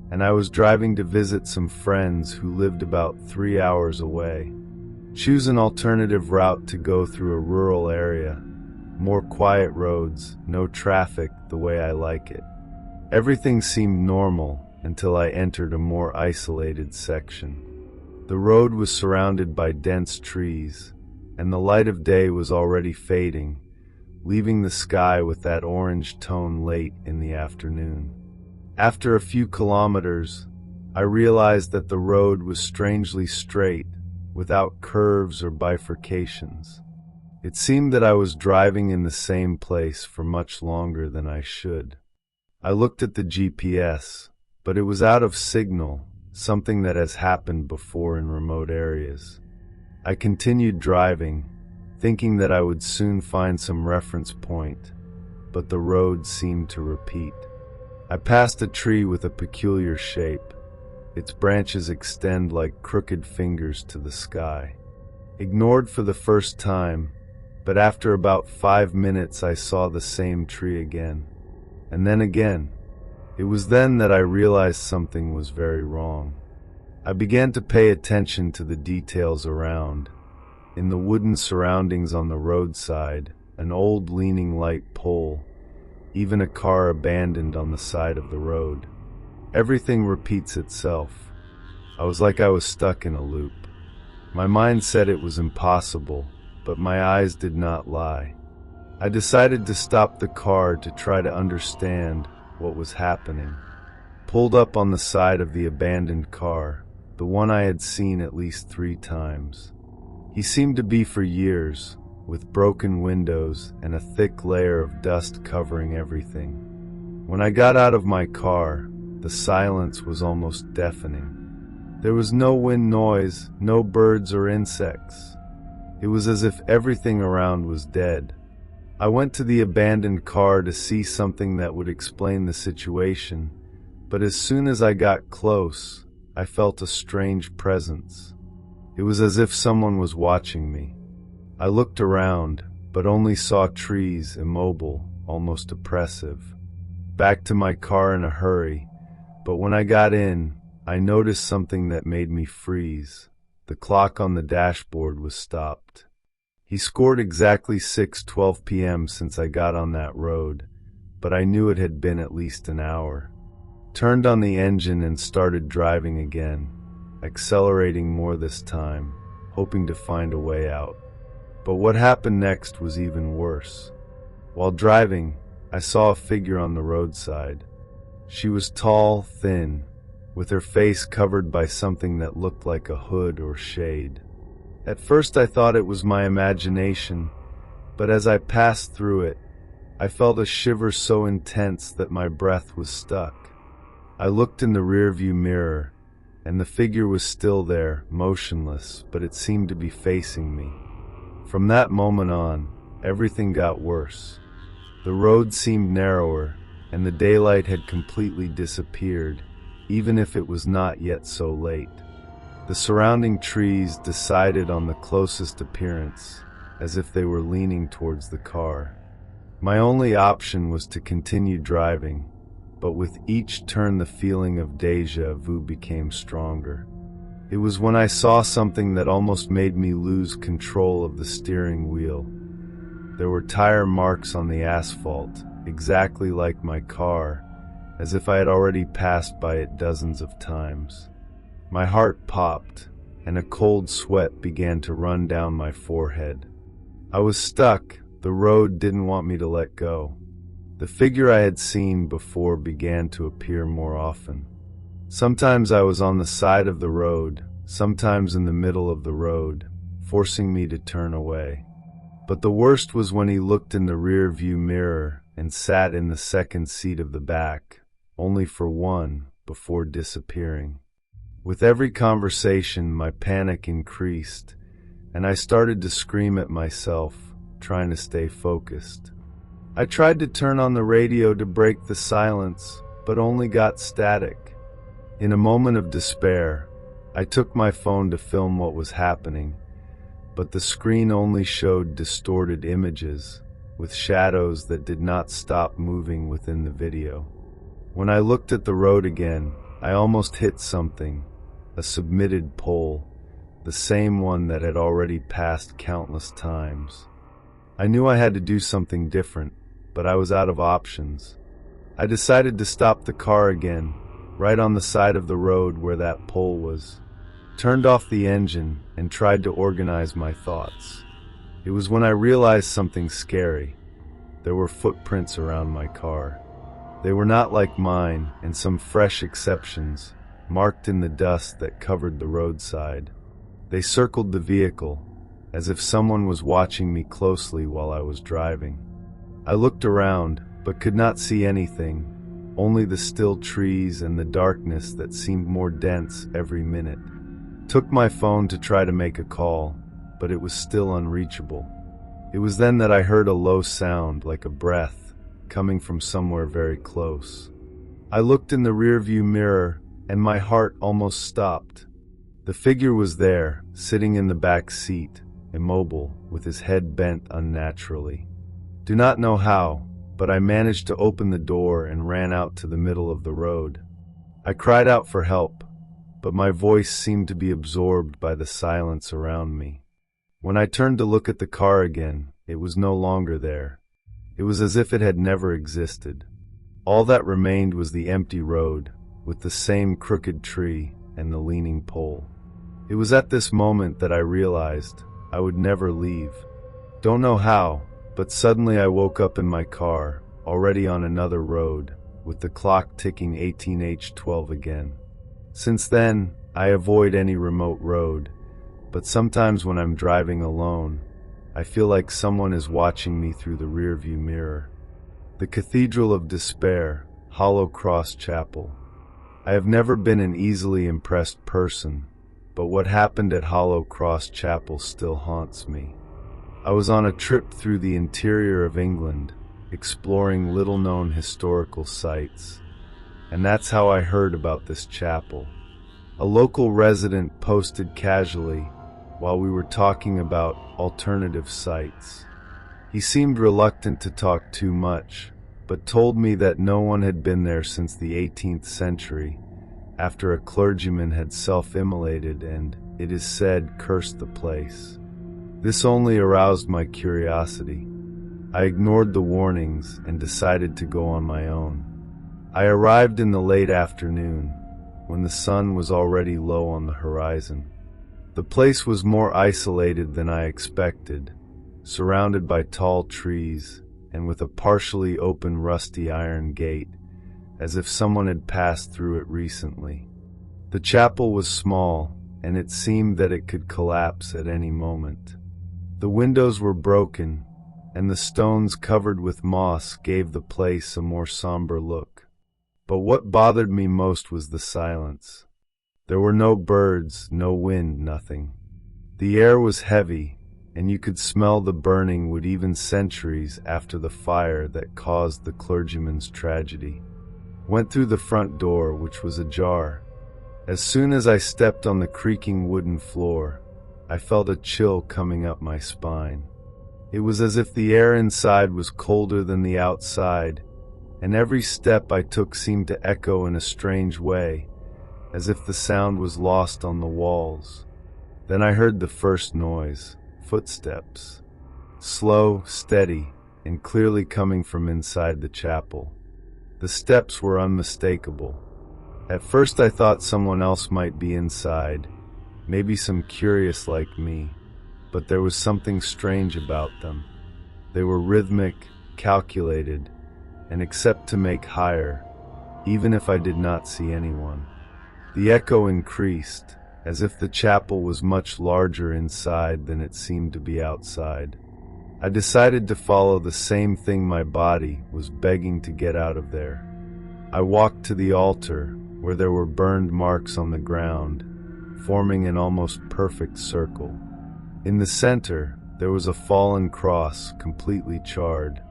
and I was driving to visit some friends who lived about 3 hours away. Choose an alternative route to go through a rural area. More quiet roads, no traffic the way I like it. Everything seemed normal until I entered a more isolated section. The road was surrounded by dense trees, and the light of day was already fading, leaving the sky with that orange tone late in the afternoon. After a few kilometers, I realized that the road was strangely straight, without curves or bifurcations. It seemed that I was driving in the same place for much longer than I should. I looked at the GPS, but it was out of signal, something that has happened before in remote areas. I continued driving, thinking that I would soon find some reference point, but the road seemed to repeat. I passed a tree with a peculiar shape. Its branches extend like crooked fingers to the sky. Ignored for the first time, but after about 5 minutes I saw the same tree again. And then again. It was then that I realized something was very wrong. I began to pay attention to the details around. In the wooden surroundings on the roadside, an old leaning light pole, even a car abandoned on the side of the road. Everything repeats itself. I was stuck in a loop. My mind said it was impossible, but my eyes did not lie. I decided to stop the car to try to understand what was happening. Pulled up on the side of the abandoned car, the one I had seen at least 3 times. He seemed to be for years, with broken windows and a thick layer of dust covering everything. When I got out of my car, the silence was almost deafening. There was no wind noise, no birds or insects. It was as if everything around was dead. I went to the abandoned car to see something that would explain the situation, but as soon as I got close, I felt a strange presence. It was as if someone was watching me. I looked around, but only saw trees, immobile, almost oppressive. Back to my car in a hurry, but when I got in, I noticed something that made me freeze. The clock on the dashboard was stopped. He scored exactly 6:12 p.m. since I got on that road, but I knew it had been at least an hour. Turned on the engine and started driving again, accelerating more this time, hoping to find a way out. But what happened next was even worse. While driving, I saw a figure on the roadside. She was tall, thin, with her face covered by something that looked like a hood or shade. At first I thought it was my imagination, but as I passed through it, I felt a shiver so intense that my breath was stuck. I looked in the rearview mirror, and the figure was still there, motionless, but it seemed to be facing me. From that moment on, everything got worse. The road seemed narrower, and the daylight had completely disappeared, even if it was not yet so late. The surrounding trees decided on the closest appearance, as if they were leaning towards the car. My only option was to continue driving, but with each turn the feeling of déjà vu became stronger. It was when I saw something that almost made me lose control of the steering wheel. There were tire marks on the asphalt, exactly like my car, as if I had already passed by it dozens of times. My heart popped, and a cold sweat began to run down my forehead. I was stuck. The road didn't want me to let go. The figure I had seen before began to appear more often. Sometimes I was on the side of the road, sometimes in the middle of the road, forcing me to turn away. But the worst was when he looked in the rear view mirror and sat in the second seat of the back, only for one, before disappearing. With every conversation, my panic increased, and I started to scream at myself, trying to stay focused. I tried to turn on the radio to break the silence, but only got static. In a moment of despair, I took my phone to film what was happening, but the screen only showed distorted images, with shadows that did not stop moving within the video. When I looked at the road again, I almost hit something. A submitted pole, the same one that had already passed countless times. I knew I had to do something different, but I was out of options. I decided to stop the car again, right on the side of the road where that pole was, turned off the engine, and tried to organize my thoughts. It was when I realized something scary. there were footprints around my car. They were not like mine, and some fresh exceptions, marked in the dust that covered the roadside. They circled the vehicle, as if someone was watching me closely while I was driving. I looked around, but could not see anything, only the still trees and the darkness that seemed more dense every minute. Took my phone to try to make a call, but it was still unreachable. It was then that I heard a low sound like a breath, coming from somewhere very close. I looked in the rearview mirror, and my heart almost stopped. The figure was there, sitting in the back seat, immobile, with his head bent unnaturally. Do not know how, but I managed to open the door and ran out to the middle of the road. I cried out for help, but my voice seemed to be absorbed by the silence around me. When I turned to look at the car again, it was no longer there. It was as if it had never existed. All that remained was the empty road, with the same crooked tree and the leaning pole. It was at this moment that I realized I would never leave. Don't know how, but suddenly I woke up in my car, already on another road, with the clock ticking 18h12 again. Since then, I avoid any remote road, but sometimes when I'm driving alone, I feel like someone is watching me through the rearview mirror. The Cathedral of Despair, Hollow Cross Chapel. I have never been an easily impressed person, but what happened at Hollow Cross Chapel still haunts me. I was on a trip through the interior of England, exploring little-known historical sites, and that's how I heard about this chapel. A local resident posted casually while we were talking about alternative sites. He seemed reluctant to talk too much, but told me that no one had been there since the 18th century, after a clergyman had self-immolated and, it is said, cursed the place. This only aroused my curiosity. I ignored the warnings and decided to go on my own. I arrived in the late afternoon, when the sun was already low on the horizon. The place was more isolated than I expected, surrounded by tall trees and with a partially open rusty iron gate, as if someone had passed through it recently. The chapel was small, and it seemed that it could collapse at any moment. The windows were broken, and the stones covered with moss gave the place a more somber look. But what bothered me most was the silence. There were no birds, no wind, nothing. The air was heavy, and you could smell the burning wood even centuries after the fire that caused the clergyman's tragedy. Went through the front door, which was ajar. As soon as I stepped on the creaking wooden floor, I felt a chill coming up my spine. It was as if the air inside was colder than the outside, and every step I took seemed to echo in a strange way, as if the sound was lost on the walls. Then I heard the first noise, footsteps. Slow, steady, and clearly coming from inside the chapel. The steps were unmistakable. At first I thought someone else might be inside, maybe some curious like me, but there was something strange about them. They were rhythmic, calculated, and except to make higher, even if I did not see anyone. The echo increased, as if the chapel was much larger inside than it seemed to be outside. I decided to follow the same thing my body was begging to get out of there. I walked to the altar, where there were burned marks on the ground, forming an almost perfect circle. In the center, there was a fallen cross, completely charred.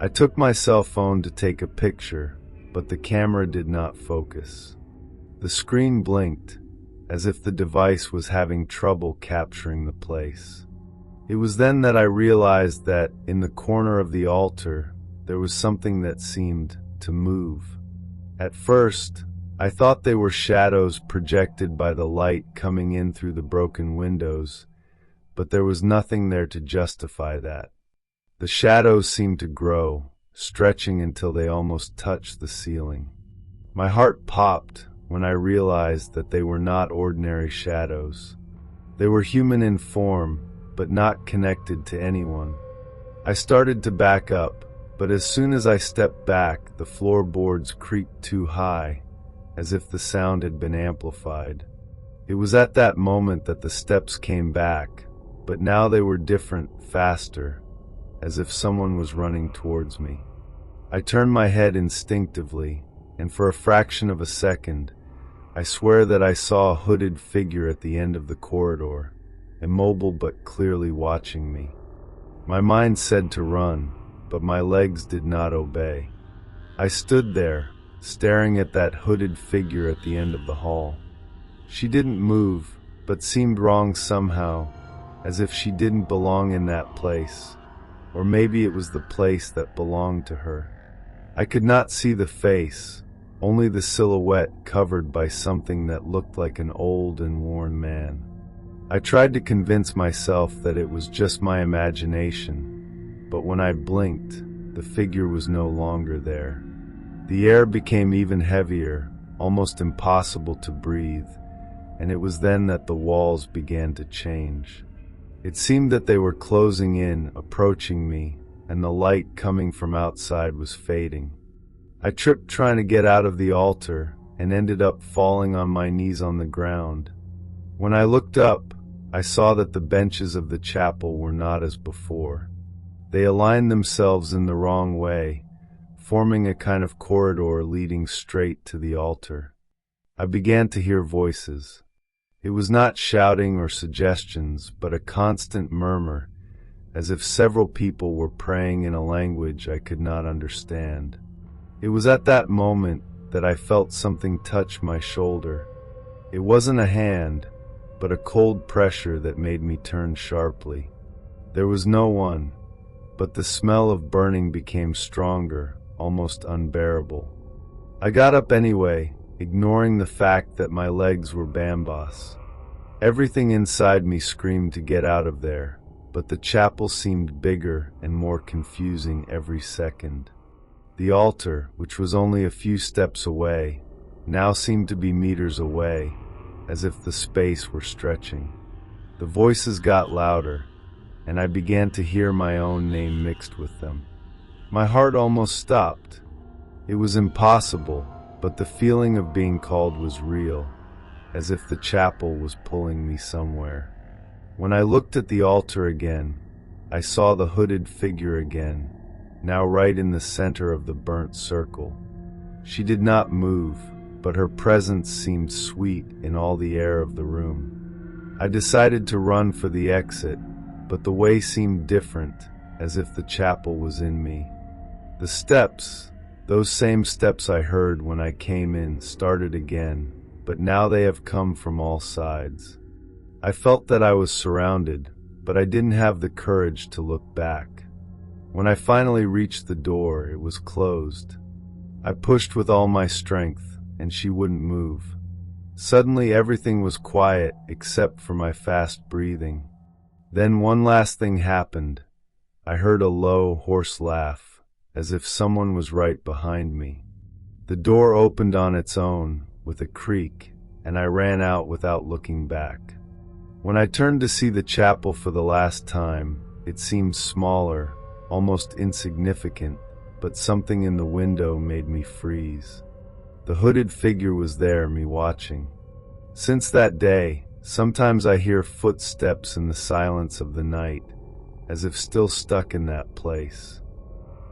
I took my cell phone to take a picture, but the camera did not focus. The screen blinked, as if the device was having trouble capturing the place. It was then that I realized that, in the corner of the altar, there was something that seemed to move. At first, I thought they were shadows projected by the light coming in through the broken windows, but there was nothing there to justify that. The shadows seemed to grow, stretching until they almost touched the ceiling. My heart popped when I realized that they were not ordinary shadows. They were human in form, but not connected to anyone. I started to back up, But as soon as I stepped back, the floorboards creaked too high, as if the sound had been amplified. It was at that moment that the steps came back, but now they were different, faster, as if someone was running towards me. I turned my head instinctively, and for a fraction of a second, I swear that I saw a hooded figure at the end of the corridor, immobile but clearly watching me. My mind said to run, but my legs did not obey. I stood there, staring at that hooded figure at the end of the hall. She didn't move, but seemed wrong somehow, as if she didn't belong in that place, or maybe it was the place that belonged to her. I could not see the face, only the silhouette covered by something that looked like an old and worn man. I tried to convince myself that it was just my imagination, but when I blinked, the figure was no longer there. The air became even heavier, almost impossible to breathe, and it was then that the walls began to change. It seemed that they were closing in, approaching me, and the light coming from outside was fading. I tripped trying to get out of the altar and ended up falling on my knees on the ground. When I looked up, I saw that the benches of the chapel were not as before. They aligned themselves in the wrong way, forming a kind of corridor leading straight to the altar. I began to hear voices. It was not shouting or suggestions, but a constant murmur, as if several people were praying in a language I could not understand. It was at that moment that I felt something touch my shoulder. It wasn't a hand, but a cold pressure that made me turn sharply. There was no one, but the smell of burning became stronger, almost unbearable. I got up anyway, ignoring the fact that my legs were bambos. Everything inside me screamed to get out of there, but the chapel seemed bigger and more confusing every second. The altar, which was only a few steps away, now seemed to be meters away, as if the space were stretching. The voices got louder, and I began to hear my own name mixed with them. My heart almost stopped. It was impossible, but the feeling of being called was real, as if the chapel was pulling me somewhere. When I looked at the altar again, I saw the hooded figure again, now right in the center of the burnt circle. She did not move, but her presence seemed sweet in all the air of the room. I decided to run for the exit, but the way seemed different, as if the chapel was in me. The steps, those same steps I heard when I came in, started again, but now they have come from all sides. I felt that I was surrounded, but I didn't have the courage to look back. When I finally reached the door, it was closed. I pushed with all my strength, and she wouldn't move. Suddenly everything was quiet except for my fast breathing. Then one last thing happened. I heard a low, hoarse laugh, as if someone was right behind me. The door opened on its own, with a creak, and I ran out without looking back. When I turned to see the chapel for the last time, it seemed smaller, almost insignificant, but something in the window made me freeze. The hooded figure was there, me watching. Since that day, sometimes I hear footsteps in the silence of the night, as if still stuck in that place.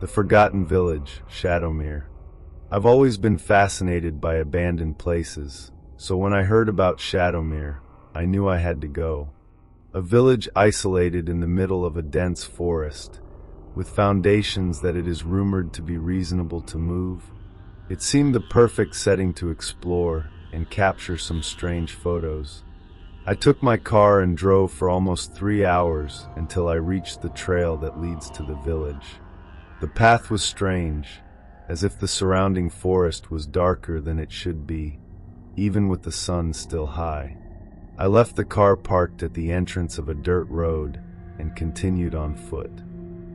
The forgotten village, Shadowmere. I've always been fascinated by abandoned places, so when I heard about Shadowmere, I knew I had to go. A village isolated in the middle of a dense forest, with foundations that it is rumored to be reasonable to move. It seemed the perfect setting to explore and capture some strange photos. I took my car and drove for almost 3 hours until I reached the trail that leads to the village. The path was strange, as if the surrounding forest was darker than it should be, even with the sun still high. I left the car parked at the entrance of a dirt road and continued on foot.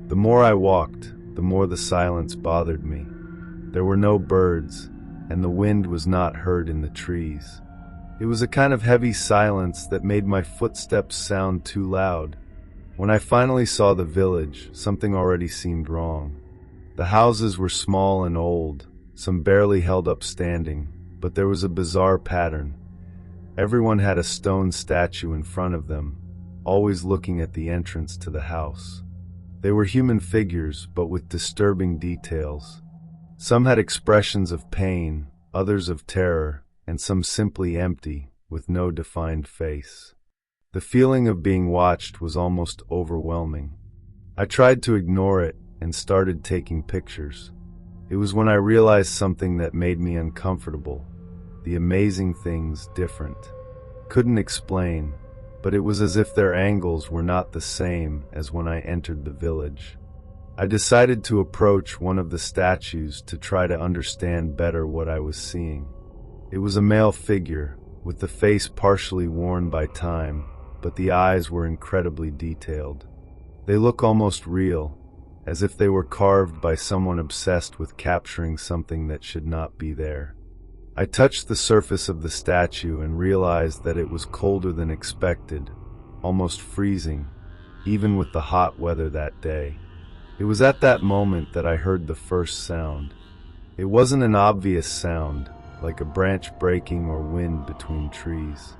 The more I walked, the more the silence bothered me. There were no birds, and the wind was not heard in the trees. It was a kind of heavy silence that made my footsteps sound too loud. When I finally saw the village, something already seemed wrong. The houses were small and old, some barely held up standing, but there was a bizarre pattern. Everyone had a stone statue in front of them, always looking at the entrance to the house. They were human figures, but with disturbing details. Some had expressions of pain, others of terror, and some simply empty, with no defined face. The feeling of being watched was almost overwhelming. I tried to ignore it and started taking pictures. It was when I realized something that made me uncomfortable. The amazing things different. Couldn't explain, but it was as if their angles were not the same as when I entered the village. I decided to approach one of the statues to try to understand better what I was seeing. It was a male figure, with the face partially worn by time, but the eyes were incredibly detailed. They look almost real, as if they were carved by someone obsessed with capturing something that should not be there. I touched the surface of the statue and realized that it was colder than expected, almost freezing, even with the hot weather that day. It was at that moment that I heard the first sound. It wasn't an obvious sound, like a branch breaking or wind between trees.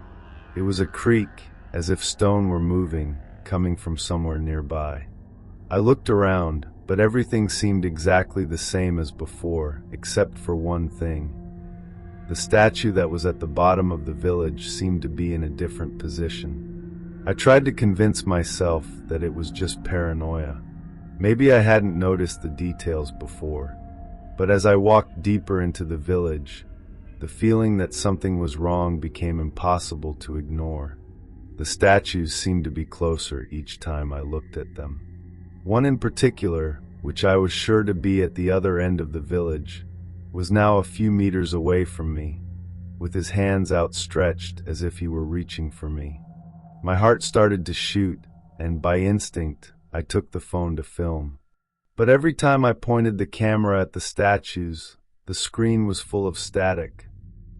It was a creak, as if stone were moving, coming from somewhere nearby. I looked around, but everything seemed exactly the same as before, except for one thing. The statue that was at the bottom of the village seemed to be in a different position. I tried to convince myself that it was just paranoia. Maybe I hadn't noticed the details before. But as I walked deeper into the village, the feeling that something was wrong became impossible to ignore. The statues seemed to be closer each time I looked at them. One in particular, which I was sure to be at the other end of the village, was now a few meters away from me, with his hands outstretched as if he were reaching for me. My heart started to shoot, and by instinct, I took the phone to film. But every time I pointed the camera at the statues, the screen was full of static.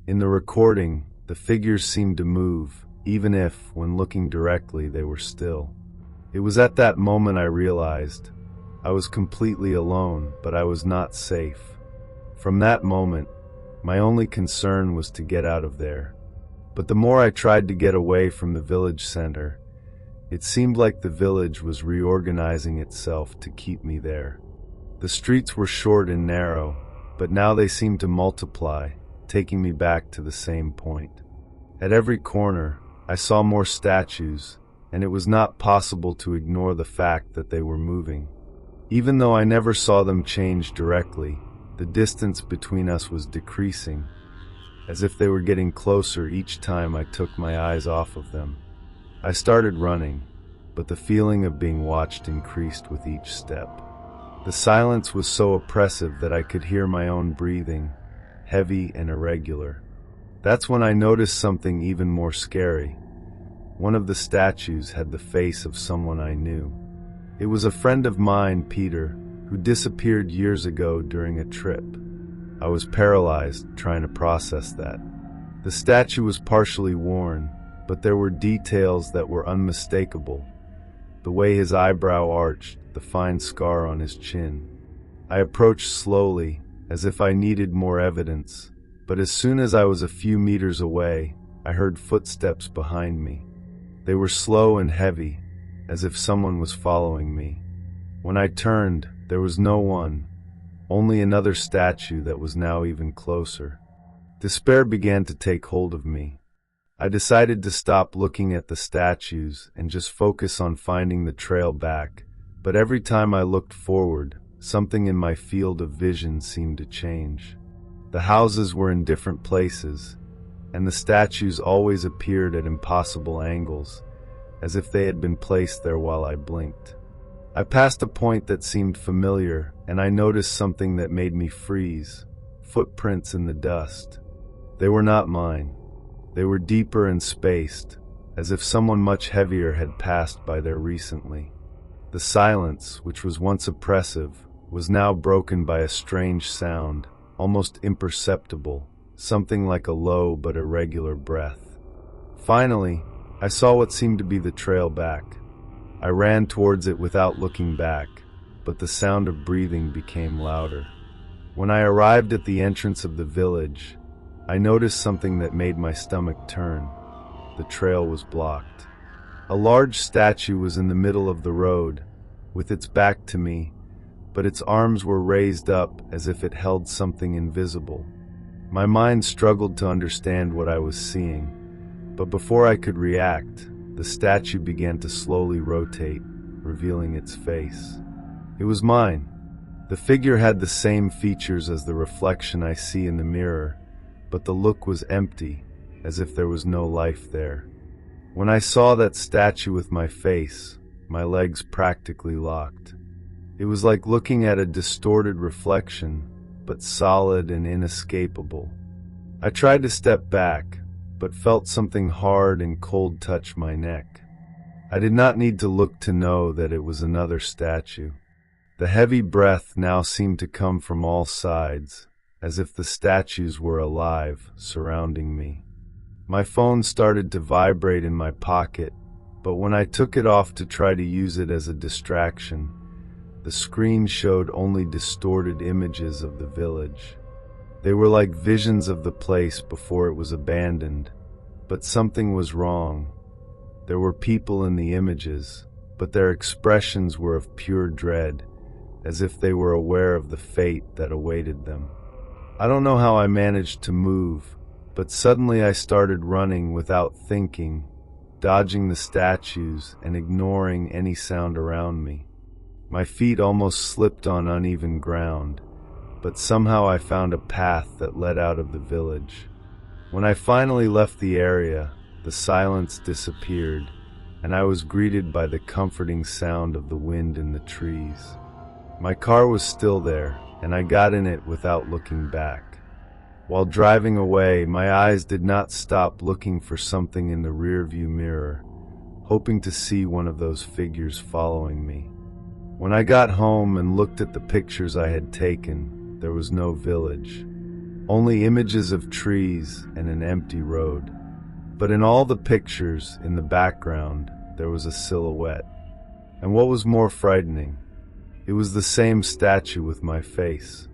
In the recording, the figures seemed to move, even if, when looking directly, they were still. It was at that moment I realized I was completely alone, but I was not safe. From that moment, my only concern was to get out of there. But the more I tried to get away from the village center, it seemed like the village was reorganizing itself to keep me there. The streets were short and narrow, but now they seemed to multiply, taking me back to the same point. At every corner, I saw more statues, and it was not possible to ignore the fact that they were moving. Even though I never saw them change directly, the distance between us was decreasing, as if they were getting closer each time I took my eyes off of them. I started running, but the feeling of being watched increased with each step. The silence was so oppressive that I could hear my own breathing, heavy and irregular. That's when I noticed something even more scary. One of the statues had the face of someone I knew. It was a friend of mine, Peter, who disappeared years ago during a trip. I was paralyzed trying to process that. The statue was partially worn, but there were details that were unmistakable. The way his eyebrow arched, the fine scar on his chin. I approached slowly, as if I needed more evidence, but as soon as I was a few meters away, I heard footsteps behind me. They were slow and heavy, as if someone was following me. When I turned, there was no one, only another statue that was now even closer. Despair began to take hold of me. I decided to stop looking at the statues and just focus on finding the trail back, but every time I looked forward, something in my field of vision seemed to change. The houses were in different places, and the statues always appeared at impossible angles, as if they had been placed there while I blinked. I passed a point that seemed familiar, and I noticed something that made me freeze. Footprints in the dust. They were not mine. They were deeper and spaced, as if someone much heavier had passed by there recently. The silence, which was once oppressive, was now broken by a strange sound, almost imperceptible, something like a low but irregular breath. Finally, I saw what seemed to be the trail back. I ran towards it without looking back, but the sound of breathing became louder. When I arrived at the entrance of the village, I noticed something that made my stomach turn. The trail was blocked. A large statue was in the middle of the road, with its back to me, but its arms were raised up as if it held something invisible. My mind struggled to understand what I was seeing, but before I could react, the statue began to slowly rotate, revealing its face. It was mine. The figure had the same features as the reflection I see in the mirror, but the look was empty, as if there was no life there. When I saw that statue with my face, my legs practically locked. It was like looking at a distorted reflection, but solid and inescapable. I tried to step back, but felt something hard and cold touch my neck. I did not need to look to know that it was another statue. The heavy breath now seemed to come from all sides, as if the statues were alive, surrounding me. My phone started to vibrate in my pocket, but when I took it off to try to use it as a distraction, the screen showed only distorted images of the village. They were like visions of the place before it was abandoned, but something was wrong. There were people in the images, but their expressions were of pure dread, as if they were aware of the fate that awaited them. I don't know how I managed to move, but suddenly I started running without thinking, dodging the statues and ignoring any sound around me. My feet almost slipped on uneven ground, but somehow I found a path that led out of the village. When I finally left the area, the silence disappeared, and I was greeted by the comforting sound of the wind in the trees. My car was still there, and I got in it without looking back. While driving away, my eyes did not stop looking for something in the rearview mirror, hoping to see one of those figures following me. When I got home and looked at the pictures I had taken, there was no village, only images of trees and an empty road. But in all the pictures, in the background, there was a silhouette. And what was more frightening, it was the same statue with my face.